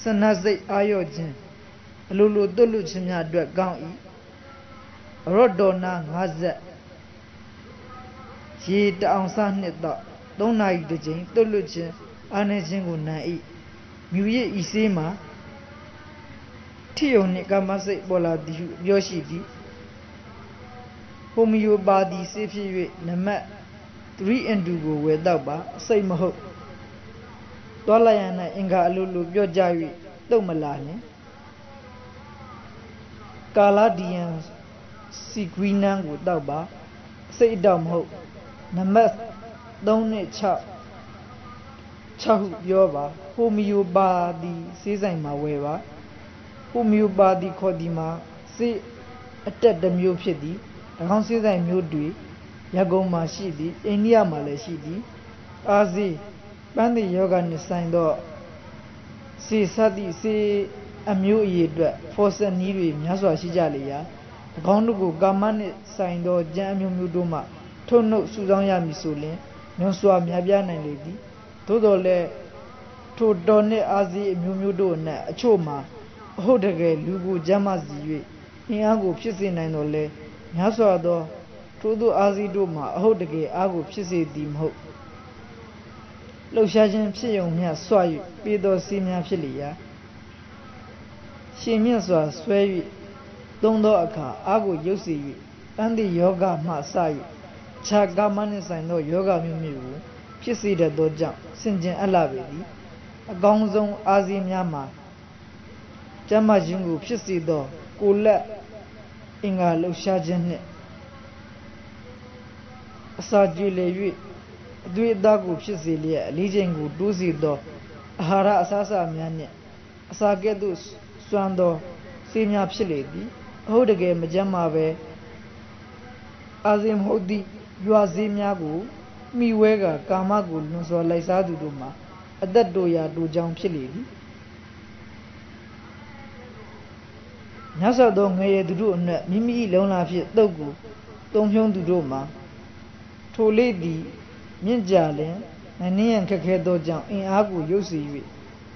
စနစိတ်အာရော့ခြင်းအလိုလိုတွတ်လွတ်ခြင်းများအတွက်ကောင်း၏ရော့ဒေါ်နာ50ရေတအောင်စားနှစ်တော့3နာရီတစ်ကြိမ်တွတ်လွတ်ခြင်းအားနည်းခြင်းကိုနိုင်၏မြူရစ်ဤဆေးမှာထိယုံနှင့်ကာမစိတ်ပေါ်လာသည်ဟုပြောရှိသည်ဟိုမီယိုပါတီဆေးဖြစ်၍နမတ်3 ကိုဝယ်တော့ပါစိတ်မဟုတ်တွာလာရ၌အင်္ဂါအလိုလိုပြောကြ၍တုတ်မလာနှင့်ကာလာဒီယန်စီဂွီနန်ကိုတောက်ပါစိတ်တော့မဟုတ်နမတ်3နဲ့6ဟုပြောပါဟိုမီယိုပါတီဆေးဆိုင်မှာဝယ်ပါဟိုမီယိုပါတီခေါ်ဒီမှာဆေးအတက်တစ်မျိုးဖြစ်သည်၎င်းဆေးဆိုင်မျိုးတွေရကုန်မှာရှိသည်အိန္ဒိယမှာလည်းရှိသည်အာဇီပန်းသီယောဂနှင့်ဆိုင်သောစေစသည့်စေအမျိုးအရေးအတွက်ဖော်ဆက်နည်းတွေများစွာရှိကြလေရာ၎င်းတို့ကိုကာမနှင့်ဆိုင်သောကြံအမျိုးမျိုးတို့မှထုတ်နှုတ်စုဆောင်းရမည်ဆိုလျှင်ညွန်စွာများပြားနိုင်လေသည်သို့တော်လည်းထိုတော်နှင့်အာဇီအမျိုးမျိုးတို့အနက်အချို့မှာအဟုတ်တကယ်လူကိုကြမ်းမှစီ၍အင်အားကိုဖြစ်စေနိုင်တော်လဲများစွာသောထို့သောအာဇီတို့မှာအဟုတ်တကယ်အားကိုဖြစ်စေသည်မဟုတ်လှုပ်ရှားခြင်းဖြစ်ုံမျှစွ၍ပေးသောစီးများဖြစ်လျာရှင်မြတ်စွာဆွဲ၍သုံးသောအခါအားကိုရုပ်စေ၍တန်တိယောဂမှစ၍ခြားကာမနှင့်ဆိုင်သောယောဂမျိုးမျိုးကိုဖြစ်စေတတ်သောကြောင့်ဆင်ခြင်အပ်လာပေသည်အကောင်းဆုံးအာဇီများမှာကျမ်းမာခြင်းကိုဖြစ်စေသောကိုယ်လက်အင်္ဂါလှုပ်ရှားခြင်းနှင့်အစာကြွေလေ၍အသွေးအသားကိုဖြစ်စေလျက်အလေးချိန်ကိုတိုးစေသောအာဟာရအစားအစာများနှင့်အစာကဲ့သို့စွမ်းသောဆေးများဖြစ်လေသည်အဟုတ်တကယ်မကျမ်းမာပဲအာဇင်မဟုတ်သည့်ရွာဆေးများကိုမိဝဲကကာမကိုလွန်စွာလိုက်စားသူတို့မှာအသက်တိုရာတိုကြောင်းဖြစ်လေသည်ညဆသောငရေသူတို့အနက်မိမိ၏လုံလာဖြင့်တုတ်ကိုသုံးဖြုံးသူတို့မှာထိုလေးသည်မြင့်ကြလင်နည်းရန်ခက်ခဲသောကြောင့်အင်အားကိုရုပ်စေ၍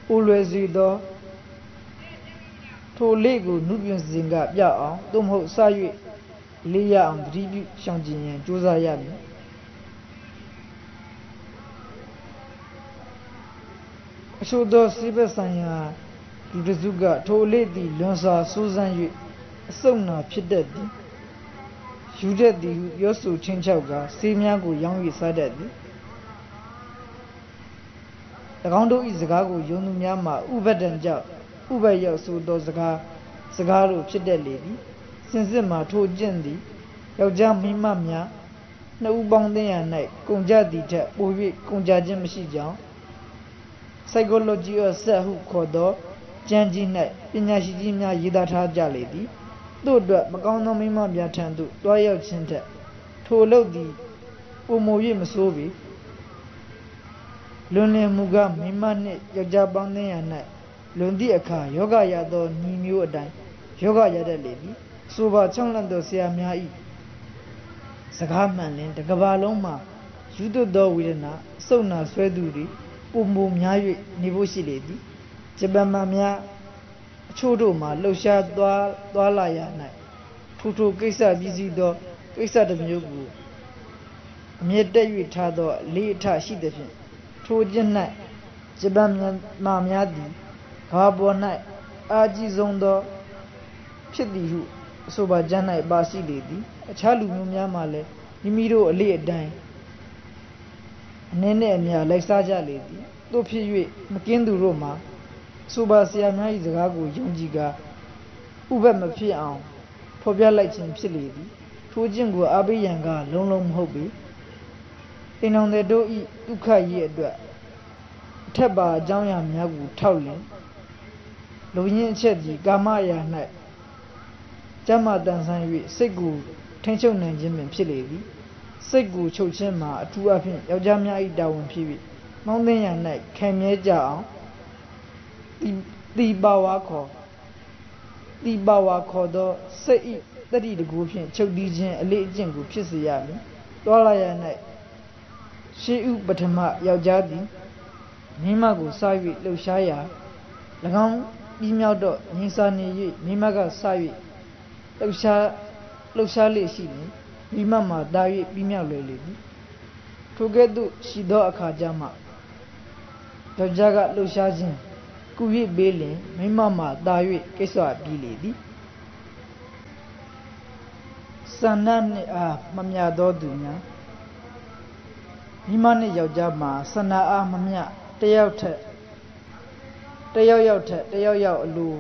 အိုလွယ်စေသောထိုလေးကိုနုပြင်းစဉ်ကပြအောင်သို့မဟုတ်စ၍လေးရအောင်တတိပြုရှောင်ကျင်ရန်ကြိုးစားရမည်အချို့သောစိဘဆိုင်ရာလူတစုကထိုလေးသည်လွန်စွာစိုးစမ်း၍အစုံနာဖြစ်တတ်သည်ယူတတ်သည်ဟုပြောဆိုချင်းချောက်ကဆေးများကိုရောင်း၍စားတတ်သည်၎င်းတို့၏စကားကိုယုံသူများမှာဥပဒံကြောင့်ဥပရောက်ဆိုသောစကားတို့ဖြစ်တတ်လေသည်စင်စစ်မှာထိုကျင့်သည်ယောက်ျားမိန်းမများနှစ်ဦးပေါင်းသင်းရ၌ကုန်ကြသည်ထက်ပို၍ကုန်ကြခြင်းမရှိကြောင်း psychology of sex ဟုခေါ်သောကျမ်းကြီး၌ပညာရှိကြီးများရေးသားထားကြလေသည်တို့အတွက်မကောင်းသောမိန်းမများထံသို့တွားရောက်ခြင်းထက်ထိုအလုပ်သည်ပုံမ၍မဆိုးပေလွန်လင်မှုကမိန်းမနှင့်ယောက်ျားပေါင်းသင်းရ၌လွန်သည့်အခါယောဂရသောညီမျိုးအတိုင်းယောဂရတတ်လေသည်ဆိုပါချောင်းလန့်သောဆရာများ၏စကားမှန်လင်တစ်ကမ္ဘာလုံးမှာယူသွတ်သောဝေဒနာအဆုတ်နာဆွဲသူတွေပုံမများ၍နေဖို့ရှိလေသည်ဂျပန်မှများအချို့တို့မှာလှုပ်ရှားသွားလာရ၌ထိုကိစ္စပြည်စည်းသောကိစ္စတစ်မျိုးကိုအမြဲတက်၍ထားသောလေးအထရှိသည်ဖြင့်ထိုကျင့်၌ဂျပန်မှများသည်က ဘာပေါ်၌အာကြီးဆုံးသောဖြစ်သည်ဟုအဆိုပါကျမ်း၌ပါရှိလေသည်အခြားလူမျိုးများမှလည်းမိမိတို့အလေအတိုင်းအနည်းနဲ့အများလိုက်စားကြလေသည်တို့ဖြစ်၍မကင်းသူတို့မှာအဆိုပါဆရာများ၏စကားကိုယုံကြည်ကာဥပ္ပမဖြစ်အောင်ဖော်ပြလိုက်ခြင်းဖြစ်လေသည်ထိုခြင်းကိုအားပေးရန်ကလုံးလုံးမဟုတ်ပေအိမ်တော်တို့၏ဒုက္ခရေးအတွက်အထက်ပါအကြောင်းအရာများကိုထောက်လင်လူရင်းအချက်သည်ကာမရာ၌ကျမ်းမာတန်ဆန်း၍စိတ်ကိုထိန်းချုပ်နိုင်ခြင်းပင်ဖြစ်လေသည်စိတ်ကိုချုပ်ခြင်းမှာအထူးအဖြင့်ယောက်ျားများ၏တာဝန်ဖြစ်၍မောင်းသိရန်၌ခံမြဲကြအောင်တိပါဝါခေါ်သောစိတ်၏တတိတကူဖြင့်ချုပ်တီးခြင်းအလေးအကျင့်ကိုဖြစ်စေရမည်တွာလာရ၌ရှေးဥပထမယောက်ျားသည်မိမကိုစား၍လှုပ်ရှားရာ၎င်းပြီးမြောက်တော့ငြိမ်းစာနေ၍မိမကစား၍လှုပ်ရှားလေရှိနေမိမမှာတာ၍ပြီးမြောက်လွယ်လေသည်ထိုကဲ့သို့ရှိသောအခါကျမှယောက်ျားကလှုပ်ရှားခြင်းကု၍ပေးလင်မိမမှာတာ၍ကိစ္စပြီးလေသည်စန္ဒနှင့်အားမမျှသောသူများမိမနှင့်ယောက်ျားမှာစန္ဒအားမမျှတယောက်ထက်တယောက်အလို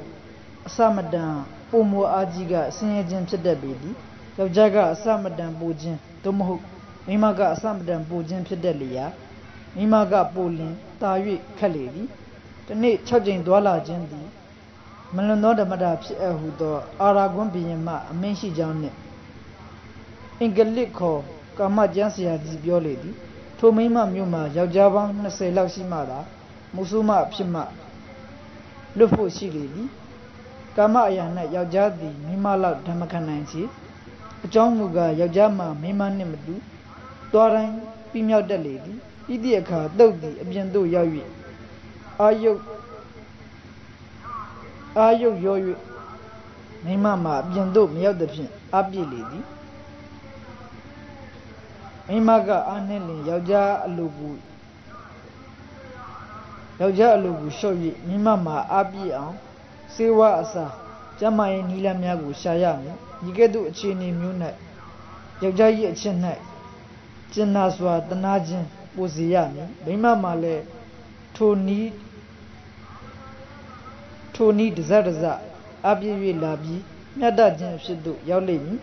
အစမတန်ပုံမအားကြီးကဆင်းရဲခြင်းဖြစ်တတ်ပေသည်ယောက်ျားကအစမတန်ပိုခြင်းသို့မဟုတ်မိမကအစမတန်ပိုခြင်းဖြစ်တတ်လျာမိမကပိုလင်တာ၍ခက်လေသည်ဒီနေ့6ကြိမ်သွားလာခြင်းသည်မလွန်သောဓမ္မတာဖြစ်အပ်ဟုသောအာရာဂွန်ဘုရင်မှအမင်းရှိကြောင်းနှင့်အင်္ဂလိပ်ခေါ်ကာမကျမ်းဆရာကြီးပြောလေသည်ထိုမိမမျိုးမှာယောက်ျားပေါင်း20လောက်ရှိမှသာမုဆိုးမဖြစ်မှလွတ်ဖို့ရှိလေသည်ကာမအရာ၌ယောက်ျားသည်မိမလောက်ဓမ္မခံနိုင်ချေအကြောင်းမူကားယောက်ျားမှာမိမနှင့်မတူသွားတိုင်းပြီးမြောက်တတ်လေသည်ဤသည့်အခါတုတ်သည်အပြင်သို့ရောက်၍အာယုရော၍မိမမှာအပြင်သို့မရောက်သဖြင့်အပြည့်လေသည်မိမကအာနှင့်လင်ယောက်ျားအလိုကိုလျှော့၍မိမမှာအပြည့်အောင်စေဝါအစာကျမ်းမာရေးနီလန်းများကိုရှာရမည်ဤကဲ့သို့အခြေအနေမျိုး၌ယောက်ျား၏အချက်၌ကျင်နာစွာတနာခြင်းပိုစေရမည်မိမမှာလည်းထိုနည်းတစအပြည့်၍လာပြီးမြတ်တခြင်းအဖြစ်သို့ရောက်လိမ့်မည်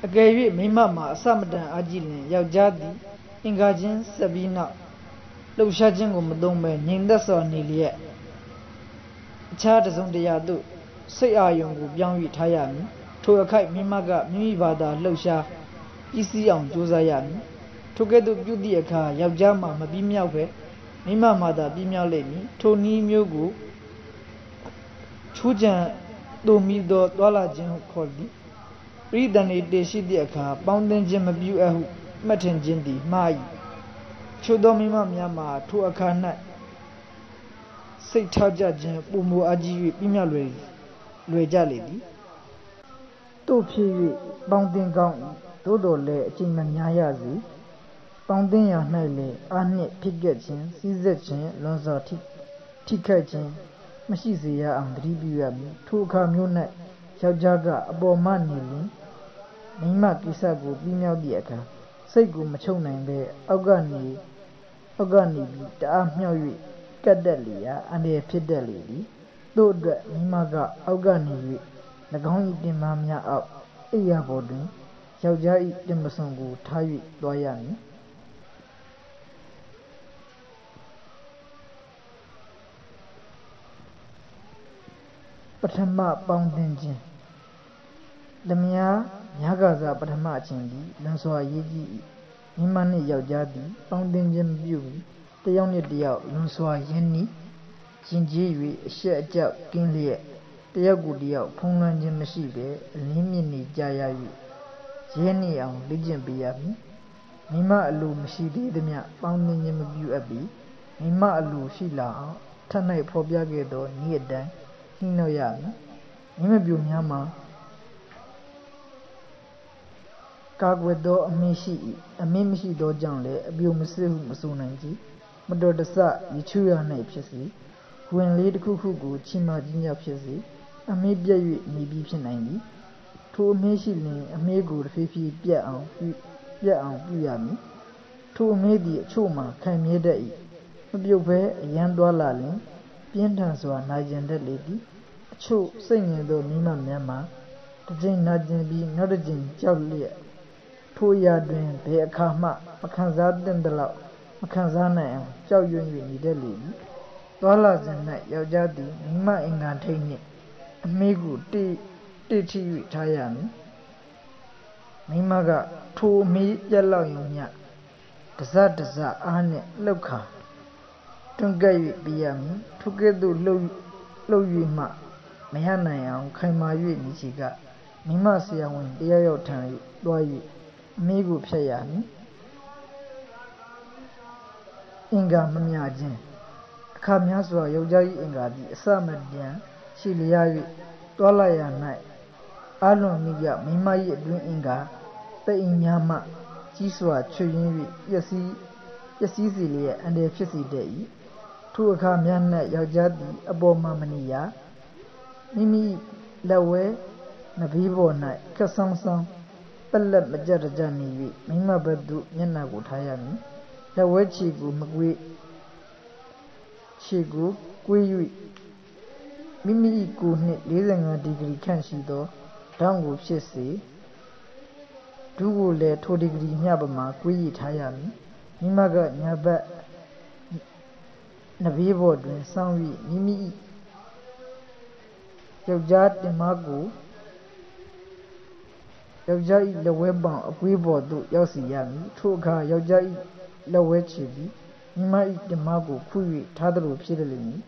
အကယ်၍မိမမှာအစမတန်အာကြည့်လင်ယောက်ျားသည်အင်္ဂါချင်းဆက်ပြီးနောက်လှုပ်ရှားခြင်းကိုမသုံးဘဲငြိမ်သက်စွာနေလျက်အခြားတစ်စုံတစ်ရာသို့စိတ်အာရုံကိုပြောင်း၍ထားရမည်ထိုအခိုက်မိမကမိမိဘာသာလှုပ်ရှားပြီးစီးအောင်ကြိုးစားရမည်ထိုကဲ့သို့ပြုသည့်အခါယောက်ျားမှာမပြီးမြောက်ပဲမိမမှာသာပြီးမြောက်လိမ့်မည်ထိုနည်းမျိုးကိုချူးကြံသို့မိသောတွာလာခြင်းဟုခေါ်သည်ပရိသန္တိတေရှိသည့်အခါပေါင်းသင်းခြင်းမပြုအပ်ဟုမှတ်ထင်ခြင်းသည်မှား၏ချို့သောမိမများမှာထိုအခါ၌စိတ်ထားကြခြင်းပုံမအကြီး၍ပြင်းပြလွယ်ကြလေသည်တို့ဖြစ်၍ပေါင်းသင်းကောင်း၏သို့တော်လည်းအချိန်မများရစေပေါင်းသင်းရာ၌လည်းအာနှင့်ဖြစ်ခဲ့ခြင်းစည်းဆက်ခြင်းလွန်စွာထိခိုက်ခြင်းမရှိစေရအောင်တတိပြုရမည်ထိုအခါမျိုး၌ယောက်ျားကအပေါ်မှနေလျင်မိမကိစ္စကိုပြီးမြောက်သည့်အခါစိတ်ကိုမချုပ်နိုင်ပဲအောက်ကနေပြီးတအားမြောက်၍ကတ်တက်လေရာအန္တရာယ်ဖြစ်တတ်လေသည်သို့အတွက်မိမကအောက်ကနေ၍၎င်း၏တင်မာများအောက်အိယာပေါ်တွင်ယောက်ျား၏တင်ပစွန်ကိုထား၍သွားရမည်ပထမပေါင်းသင်းခြင်းလျာများကစားပထမအချိန်သည်လွန်စွာရေးကြည့်၏မိမနှင့်ယောက်ျားသည်ပေါင်းသင်းခြင်းမပြုမီတယောက်နှင့်တယောက်လွန်စွာရင်းနှီးယဉ်ကျေး၍အရှက်အကြောက်ကင်းလျက်တယောက်ကိုတယောက်ဖုံးလွှမ်းခြင်းမရှိဘဲအလင်းမြင့်နေကြရ၍ရဲနှင့်အောင်လေ့ကျင့်ပေးရမည်မိမအလိုမရှိသေးသမျှပေါင်းသင်းခြင်းမပြုအပ်ပြီးမိမအလိုရှိလာအောင်ထပ်၌ဖော်ပြခဲ့သောနည်းအတိုင်းနှီးနှောရမည်မိမပြိုများမှာ ကာကွယ်သောအမိရှိ၏အမိမရှိသောကြောင့်လည်းအပြုံမစစ်ဟုမဆိုနိုင်ကြမတော်တဆရချွရ၌ဖြစ်စေဝင်လေးတစ်ခုခုကိုချီမာခြင်းကြောင့်ဖြစ်စေအမိပြည့်၍နေပြီးဖြစ်နိုင်သည်ထိုအမိရှိလျင်အမိကိုတစ်ဖြည်းဖြည်းပြတ်အောင်ပြုရမည်ထိုအမိသည်အချို့မှာခံမြဲတတ်၏မပြုတ်ဘဲအရန်သွားလာလျင်ပြင်းထန်စွာနာကျင်တတ်လေသည်အချို့စိတ်ငယ်သောမိမများမှာတစ်ကြိမ်နာကျင်ပြီးနောက်တစ်ကြိမ်ကြောက်လျက်ထိုအရာတွင်ဘယ်အခါမှမခံစားသင့်သလောက်မခံစားနိုင်အောင်ကြောက်ရွံ့၍နေတတ်လေသည်သွားလာစဉ်၌ယောက်ျားသည်မိမအင်္ဂါထိတ်နှင့်အမေးကိုတိထိ၍ထားရမည်မိမကထိုအမေးပြက်လောက်ရုံမျှတစအားနှင့်လှုပ်ခါတွန်းကပ်၍ပြရမည်ထိုကဲ့သို့လှုပ်၍မှမရနိုင်အောင်ခိုင်မာ၍နေချေကမိမဆရာဝန်တယောက်ထံ၍သွား၍အမေးကိုဖြတ်ရမည်အင်္ဂါမမျှခြင်းအခါများစွာယောက်ျား၏အင်္ဂါသည်အစမတန်ရှိလျား၍တွာလာရ၌အလွန်မိကမိမ၏အတွင်းအင်္ဂါတိတ်များမှကြီးစွာချွတ်ယွင်း၍ပျက်စီးစေလျက်အန္တရာယ်ဖြစ်စေတတ်၏ထိုအခါများ၌ယောက်ျားသည်အပေါ်မှမနေရမိမိလက်ဝဲနဘေးပေါ်၌ခက်ဆောင်းပက်လက်မကြတကြနေ၍မိမဘက်သို့မျက်နှာကိုထားရမည်လက်ဝဲခြေကိုကွေး၍မိမိကိုယ်နှင့်45ဒီဂရီခန့်ရှိသောဓာတ်ကိုဖြစ်စေဒုကိုလည်းထိုဒီဂရီမျှပမာကွေးရထားရမည်မိမကညာဘက်နဘေးပေါ်တွင်စောင်း၍မိမိယောက်ျားတင်မကိုယောက်ျား၏လက်ဝဲပေါင်အကွေးပေါ်သို့ရောက်စေရမည်ထိုအခါယောက်ျား၏လက်ဝဲခြေသည်မိမ၏တင်မကိုခု၍ထားသလိုဖြစ်လိမ့်မည်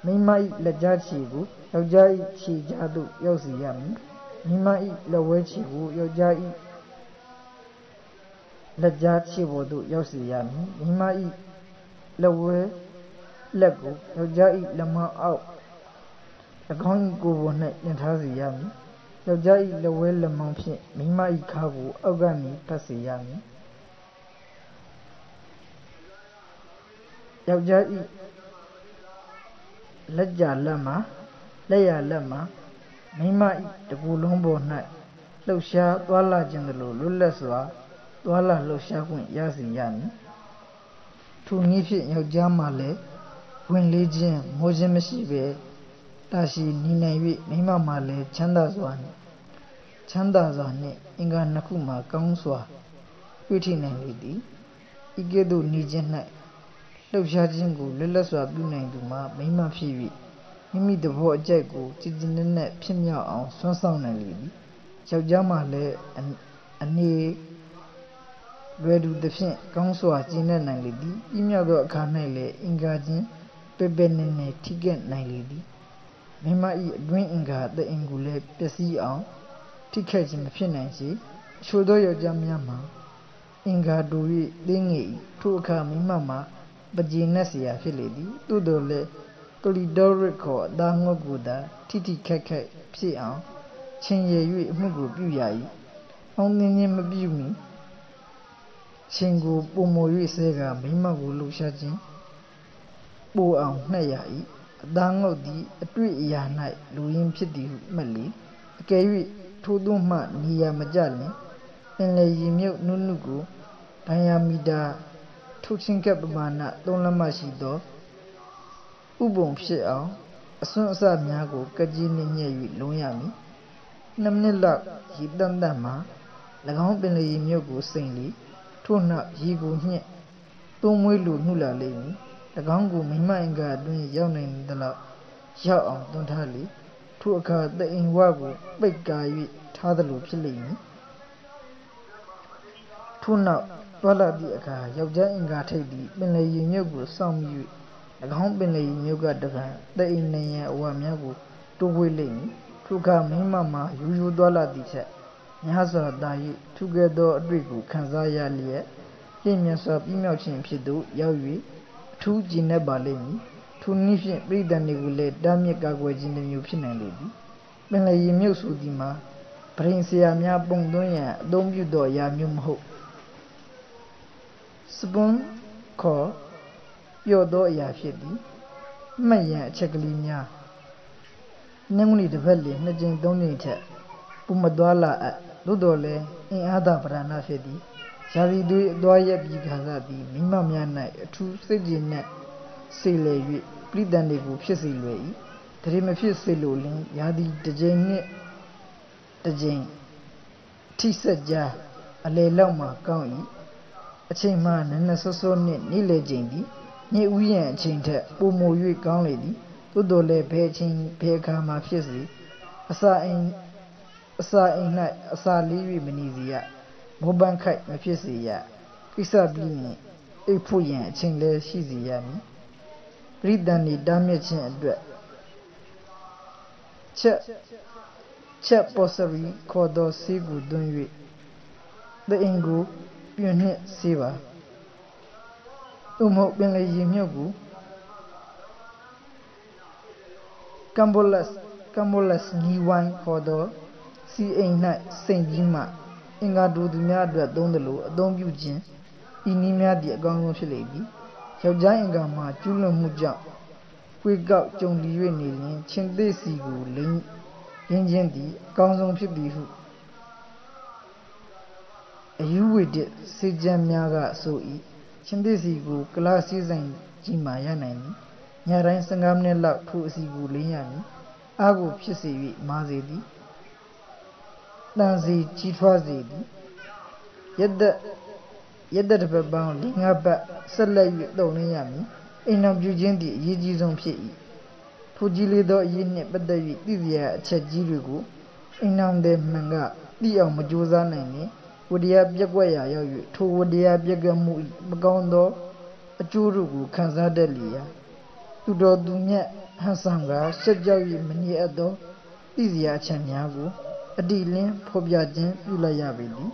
မိမ၏လက်ကြားခြေကိုယောက်ျား၏ခြေကြားသို့ရောက်စေရမည်မိမ၏လက်ဝဲခြေကိုယောက်ျား၏လက်ကြားခြေပေါ်သို့ရောက်စေရမည်မိမ၏လက်ဝဲလက်ကိုယောက်ျား၏လက်မောင်းအောက်၎င်း၏ကိုယ်ပေါ်၌တင်ထားစေရမည်ယောက်ျား၏လက်ဝဲလက်မောင်းဖြင့်မိမ၏ခါကိုအောက်ကနေပတ်စေရမည်ယောက်ျား၏လက်ယာလက်မှာမိမ၏တကူလုံးပေါ်၌လှုပ်ရှားသွားလာခြင်းသလိုလွတ်လပ်စွာသွားလာလှုပ်ရှားခွင့်ရစေရမည်ထိုနည်းဖြင့်ယောက်ျားမှလည်းဝင်လေးခြင်းမောခြင်းမရှိဘဲတာရှိနေနိုင်၍မိမမှလည်းချမ်းသာစွာနှင့်အင်္ဂါနှစ်ခုမှာကောင်းစွာတွေ့ထိနိုင်လေသည်ဤကဲ့သို့နေခြင်း၌လှုပ်ရှားခြင်းကိုလွတ်လပ်စွာပြုနိုင်သူမှာမိမဖြစ်၍မိမိသဘောအကျိုက်ကိုကြည်ကြည်နက်နက်ဖြစ်မြောက်အောင်ဆွမ်းဆောင်နိုင်လေသည်ယောက်ျားမှလည်းအနေလွယ်သူသဖြင့်ကောင်းစွာကျင့်တတ်နိုင်လေသည်ပြည့်မြောက်သောအခါ၌လည်းအင်္ဂါချင်းပဲနည်းနည်းထိကဲ့နိုင်လေသည်မိမ၏အတွင်းအင်္ဂါတအင်ကိုလည်းပျက်စီးအောင်ထိခိုက်ခြင်းမဖြစ်နိုင်စေအချို့သောယောက်ျားများမှာအင်္ဂါတူ၍သေးငယ်၏ထိုအခါမိမမှာပကြေနက်เสียဖြစ်လေသည်သို့တော်လည်းကလီဒေါရစ်ခေါ်အသားငုတ်ကိုသာထိခိုက်ဖြစ်အောင်ချင်းရည်၍အမှုကိုပြုရ၏အောင်သင်းခြင်းမပြုမီချင်းကိုပုံမော်၍ဆဲကမိမကိုလှူရှားခြင်းပိုအောင်နှက်ရ၏အသားငုတ်သည်အတွေ့အရာ၌လူရင်းဖြစ်သည်ဟုမှတ်လေအကယ်၍ထို့သို့မှနေရာမကျလျင်ပင်လေရေမြုပ်နုနုကိုဒိုင်ယာမီတာထုတ်ချင်းကပ်ပမာဏ3လက်မရှိသောဥပုံဖြစ်အောင်အစွန်းအစများကိုကက်ကြီးနှင့်ညှက်၍လုံးရမည်2မိနစ်လောက်ရေတန့်မှ၎င်းပင်လေရေမြုပ်ကိုစိမ်လေထို့နောက်ရေကိုညှက်သုံးမွေးလိုနှုလာလိမ့်မည်၎င်းကိုမိမအင်္ဂါအတွင်းရောက်နိုင်သလောက်ရောက်အောင်သွန်းထားလေထိုအခါတအိမ်ဝကိုပိတ်ကာ၍ထားသလိုဖြစ်လိမ့်မည်ထို့နောက်တွာလာသည့်အခါယောက်ျားအင်္ဂါထိတ်သည်ပင်လေရေမြုပ်ကိုစောင့်မိ၍၎င်းပင်လေရေမြုပ်ကတဖန်တအိမ်နံရံအဝများကိုတိုးဝေးလိမ့်မည်ထိုအခါမိမမှာရိုးတွာလာသည့်ချက်များစွာသာ၍ထူးကဲသောအတွေ့ကိုခံစားရလျက်လျင်မြန်စွာပြည့်မြောက်ခြင်းဖြစ်သို့ရောက်၍အထူးကျဉ်းပ်ပါလိမ့်မည်ထိုနည်းဖြင့်ပြည်သူတွေကိုလည်းတားမြစ်ကာကွယ်ခြင်းတစ်မျိုးဖြစ်နိုင်လေသည်ပင်လေရေမြုပ်ဆိုသည်မှာပ ပရင်ဆရာများပုံသွင်းရန်အသုံးပြုသောအရာမျိုးမဟုတ်စပွန်ခေါ်ပျော့သောအရာဖြစ်သည်မှတ်ရန်အချက်ကလေးများနှင်းငွေတစ်ပတ်လျင်2 ကြိမ် 3 ကြိမ်ထက်ပုံမသွားလာအပ်သို့တော်လည်းအင်အားသာပဓာနဖြစ်သည်ရာသီသွေးအသွားရက်ပြီးခါစားသည်မိမများ၌အထူးစိတ်ကြည်နှင့်စေလေ၍ပရိသန်တွေကိုဖြစ်စေလွယ်၏တရေမဖြစ်စေလိုလင်ရာသီတစ်ကြိမ်နှင့်တစ်ကြိမ်ထိဆက်ကြားအလေလောက်မှကောင်း၏အချိန်မှနည်းနည်းစောစောနှင့်နေ့လည်ချိန်သည်နေ့ဦးရန်အချိန်ထက်ပိုမို၍ကောင်းလေသည်သို့တော်လည်းဘယ်အချိန်ဘယ်အခါမှဖြစ်စေအစာအိမ်၌အစာလေး၍မနေစေရမောပန်းခိုက်မဖြစ်စေရကိစ္စပြီးရင်အိပ်ဖို့ရန်အချိန်လည်းရှိစေရမည်ပရိသန်နေတားမြစ်ခြင်းအတွက်ချက်ပေါ်စရီခေါ်သောဆေးကိုသွင်း၍သအင်ကိုပြွန်နှင့်ဆေးပါသို့မဟုတ်ပင်လေရေမြုပ်ကိုကမ်ဘောလတ်နီဝိုင်းခေါ်သောစီအိမ်၌စိမ့်ပြီးမှအင်္ဂါတိုသူများအတွက်သုံးသလိုအသုံးပြုခြင်းဤနည်းများသည့်အကောင်းဆုံးဖြစ်လေသည်ယောက်ျားအင်္ဂါမှာကျူးလွန်မှုကြောင့်ကွေးကောက်ကြုံလီ၍နေလျင်ချင်းသေးစီကိုလိမ်ခြင်းသည်အကောင်းဆုံးဖြစ်သည်ဟုအယူဝိဒစ်စေကျမ်းများကဆို၏ချင်းသေးစီကိုကလာစည်းဆိုင်ကြီးမှရနိုင်သည်ညတိုင်း15 မိနစ်လောက်ထိုအစီကိုလိမ်ရမည်အားကိုဖြစ်စေ၍မာစေသည်တန်စီကြီးထွားစေသည်ရက်သက်တစ်ပတ်ပေါင်း4-5 ပတ်ဆက်လက်၍တုံလင်းရမည်အိမ်တော်ပြုခြင်းသည်အရေးကြီးဆုံးဖြစ်၏ထိုကြီးလေးသောအရေးနှင့်ပတ်သက်၍သိစရာအချက်ကြီးတွေကိုအိမ်တော်သည်မှန်ကသိအောင်မကြိုးစားနိုင်ရင်ဝတ္တရားပြက်ကွက်ရာရောက်၍ထိုဝတ္တရားပြက်ကွက်မှု၏မကောင်းသောအကျိုးတို့ကိုခံစားတတ်လျာသူတော်သူမြတ်ဟန်ဆောင်ကရှက်ကြောက်၍မနေအပ်သောသိစရာအချက်များကိုအတိလင်းဖော်ပြခြင်းပြုလိုက်ရပေသည်